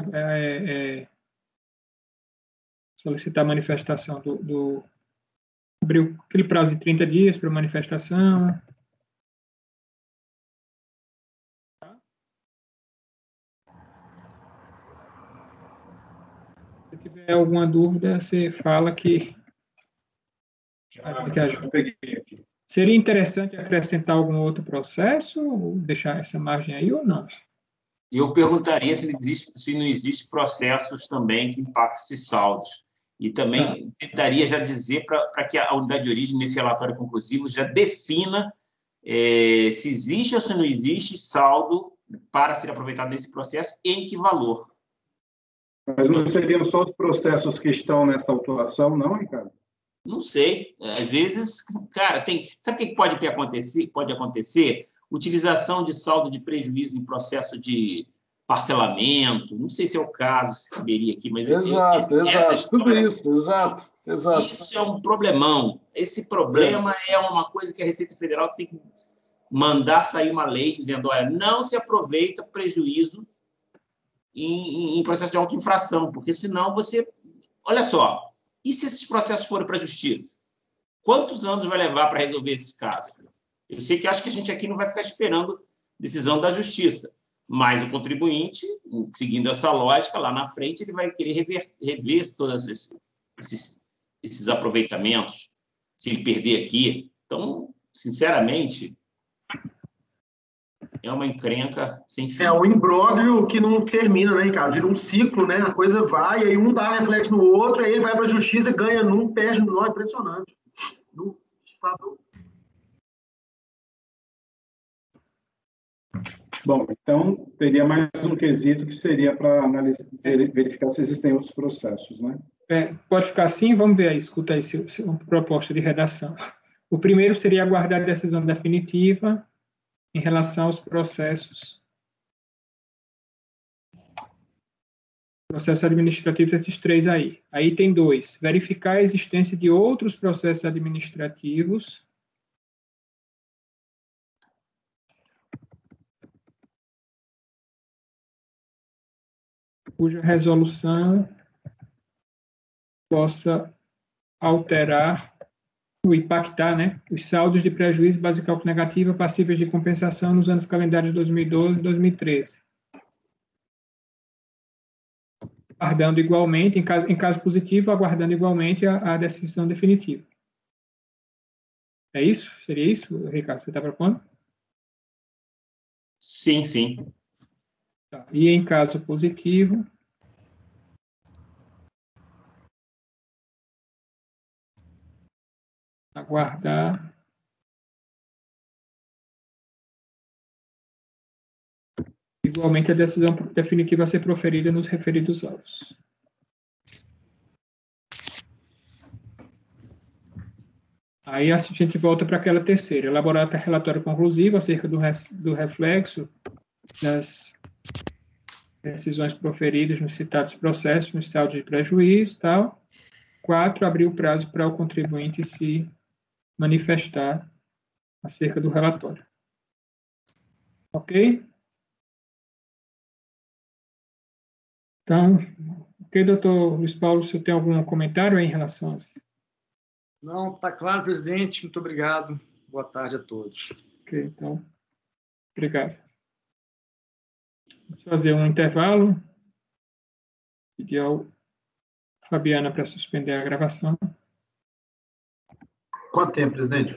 Solicitar a manifestação abriu aquele prazo de 30 dias para manifestação. Se tiver alguma dúvida, você fala que a gente ajuda. Seria interessante acrescentar algum outro processo, ou deixar essa margem aí ou não? Eu perguntaria se não existe processos também que impactem esses saldos. E também tentaria já dizer para que a unidade de origem, nesse relatório conclusivo, já defina se existe ou se não existe saldo para ser aproveitado nesse processo e em que valor. Mas não seriam só os processos que estão nessa autuação, não, Ricardo? Não sei. Às vezes, cara, sabe o que pode acontecer? Utilização de saldo de prejuízo em processo de parcelamento, não sei se é o caso, se caberia aqui, mas Exato, tudo isso, exato. Isso é um problemão. Esse problema é uma coisa que a Receita Federal tem que mandar sair uma lei dizendo, olha, não se aproveita prejuízo em processo de autoinfração, porque senão você... Olha só, e se esses processos forem para a Justiça? Quantos anos vai levar para resolver esses casos? Eu sei que acho que a gente aqui não vai ficar esperando decisão da Justiça, mas o contribuinte, seguindo essa lógica, lá na frente, ele vai querer rever todos esses aproveitamentos, se ele perder aqui. Então, sinceramente, é uma encrenca sem fim. É um imbróglio que não termina, né, Ricardo? Vira um ciclo, né? A coisa vai, aí um dá reflexo no outro, aí ele vai para a Justiça, ganha num, perde no outro. É impressionante. Bom, então, teria mais um quesito que seria para verificar se existem outros processos, né? Pode ficar assim? Vamos ver aí, escuta aí uma proposta de redação. O primeiro seria aguardar a decisão definitiva em relação aos processos administrativos, esses 3 aí. Aí tem 2. Verificar a existência de outros processos administrativos cuja resolução possa alterar ou impactar, né, os saldos de prejuízo, base de cálculo negativa, passíveis de compensação nos anos calendários de 2012 e 2013. Aguardando igualmente, em caso positivo, aguardando igualmente a decisão definitiva. É isso? Seria isso, Ricardo? Você está propondo? Sim, sim. Tá. E em caso positivo, aguardar igualmente a decisão definitiva a ser proferida nos referidos autos. Aí a gente volta para aquela terceira, elaborar relatório conclusivo acerca do reflexo das decisões proferidas nos citados processos, nos saldos de prejuízo e tal. 4, abrir o prazo para o contribuinte se manifestar acerca do relatório. Ok? Então, ok, doutor Luiz Paulo, você tem algum comentário aí em relação a isso? Não, está claro, presidente. Muito obrigado. Boa tarde a todos. Ok, então, obrigado. Vamos fazer um intervalo. Pedir ao Fabiana para suspender a gravação. Quanto tempo, presidente?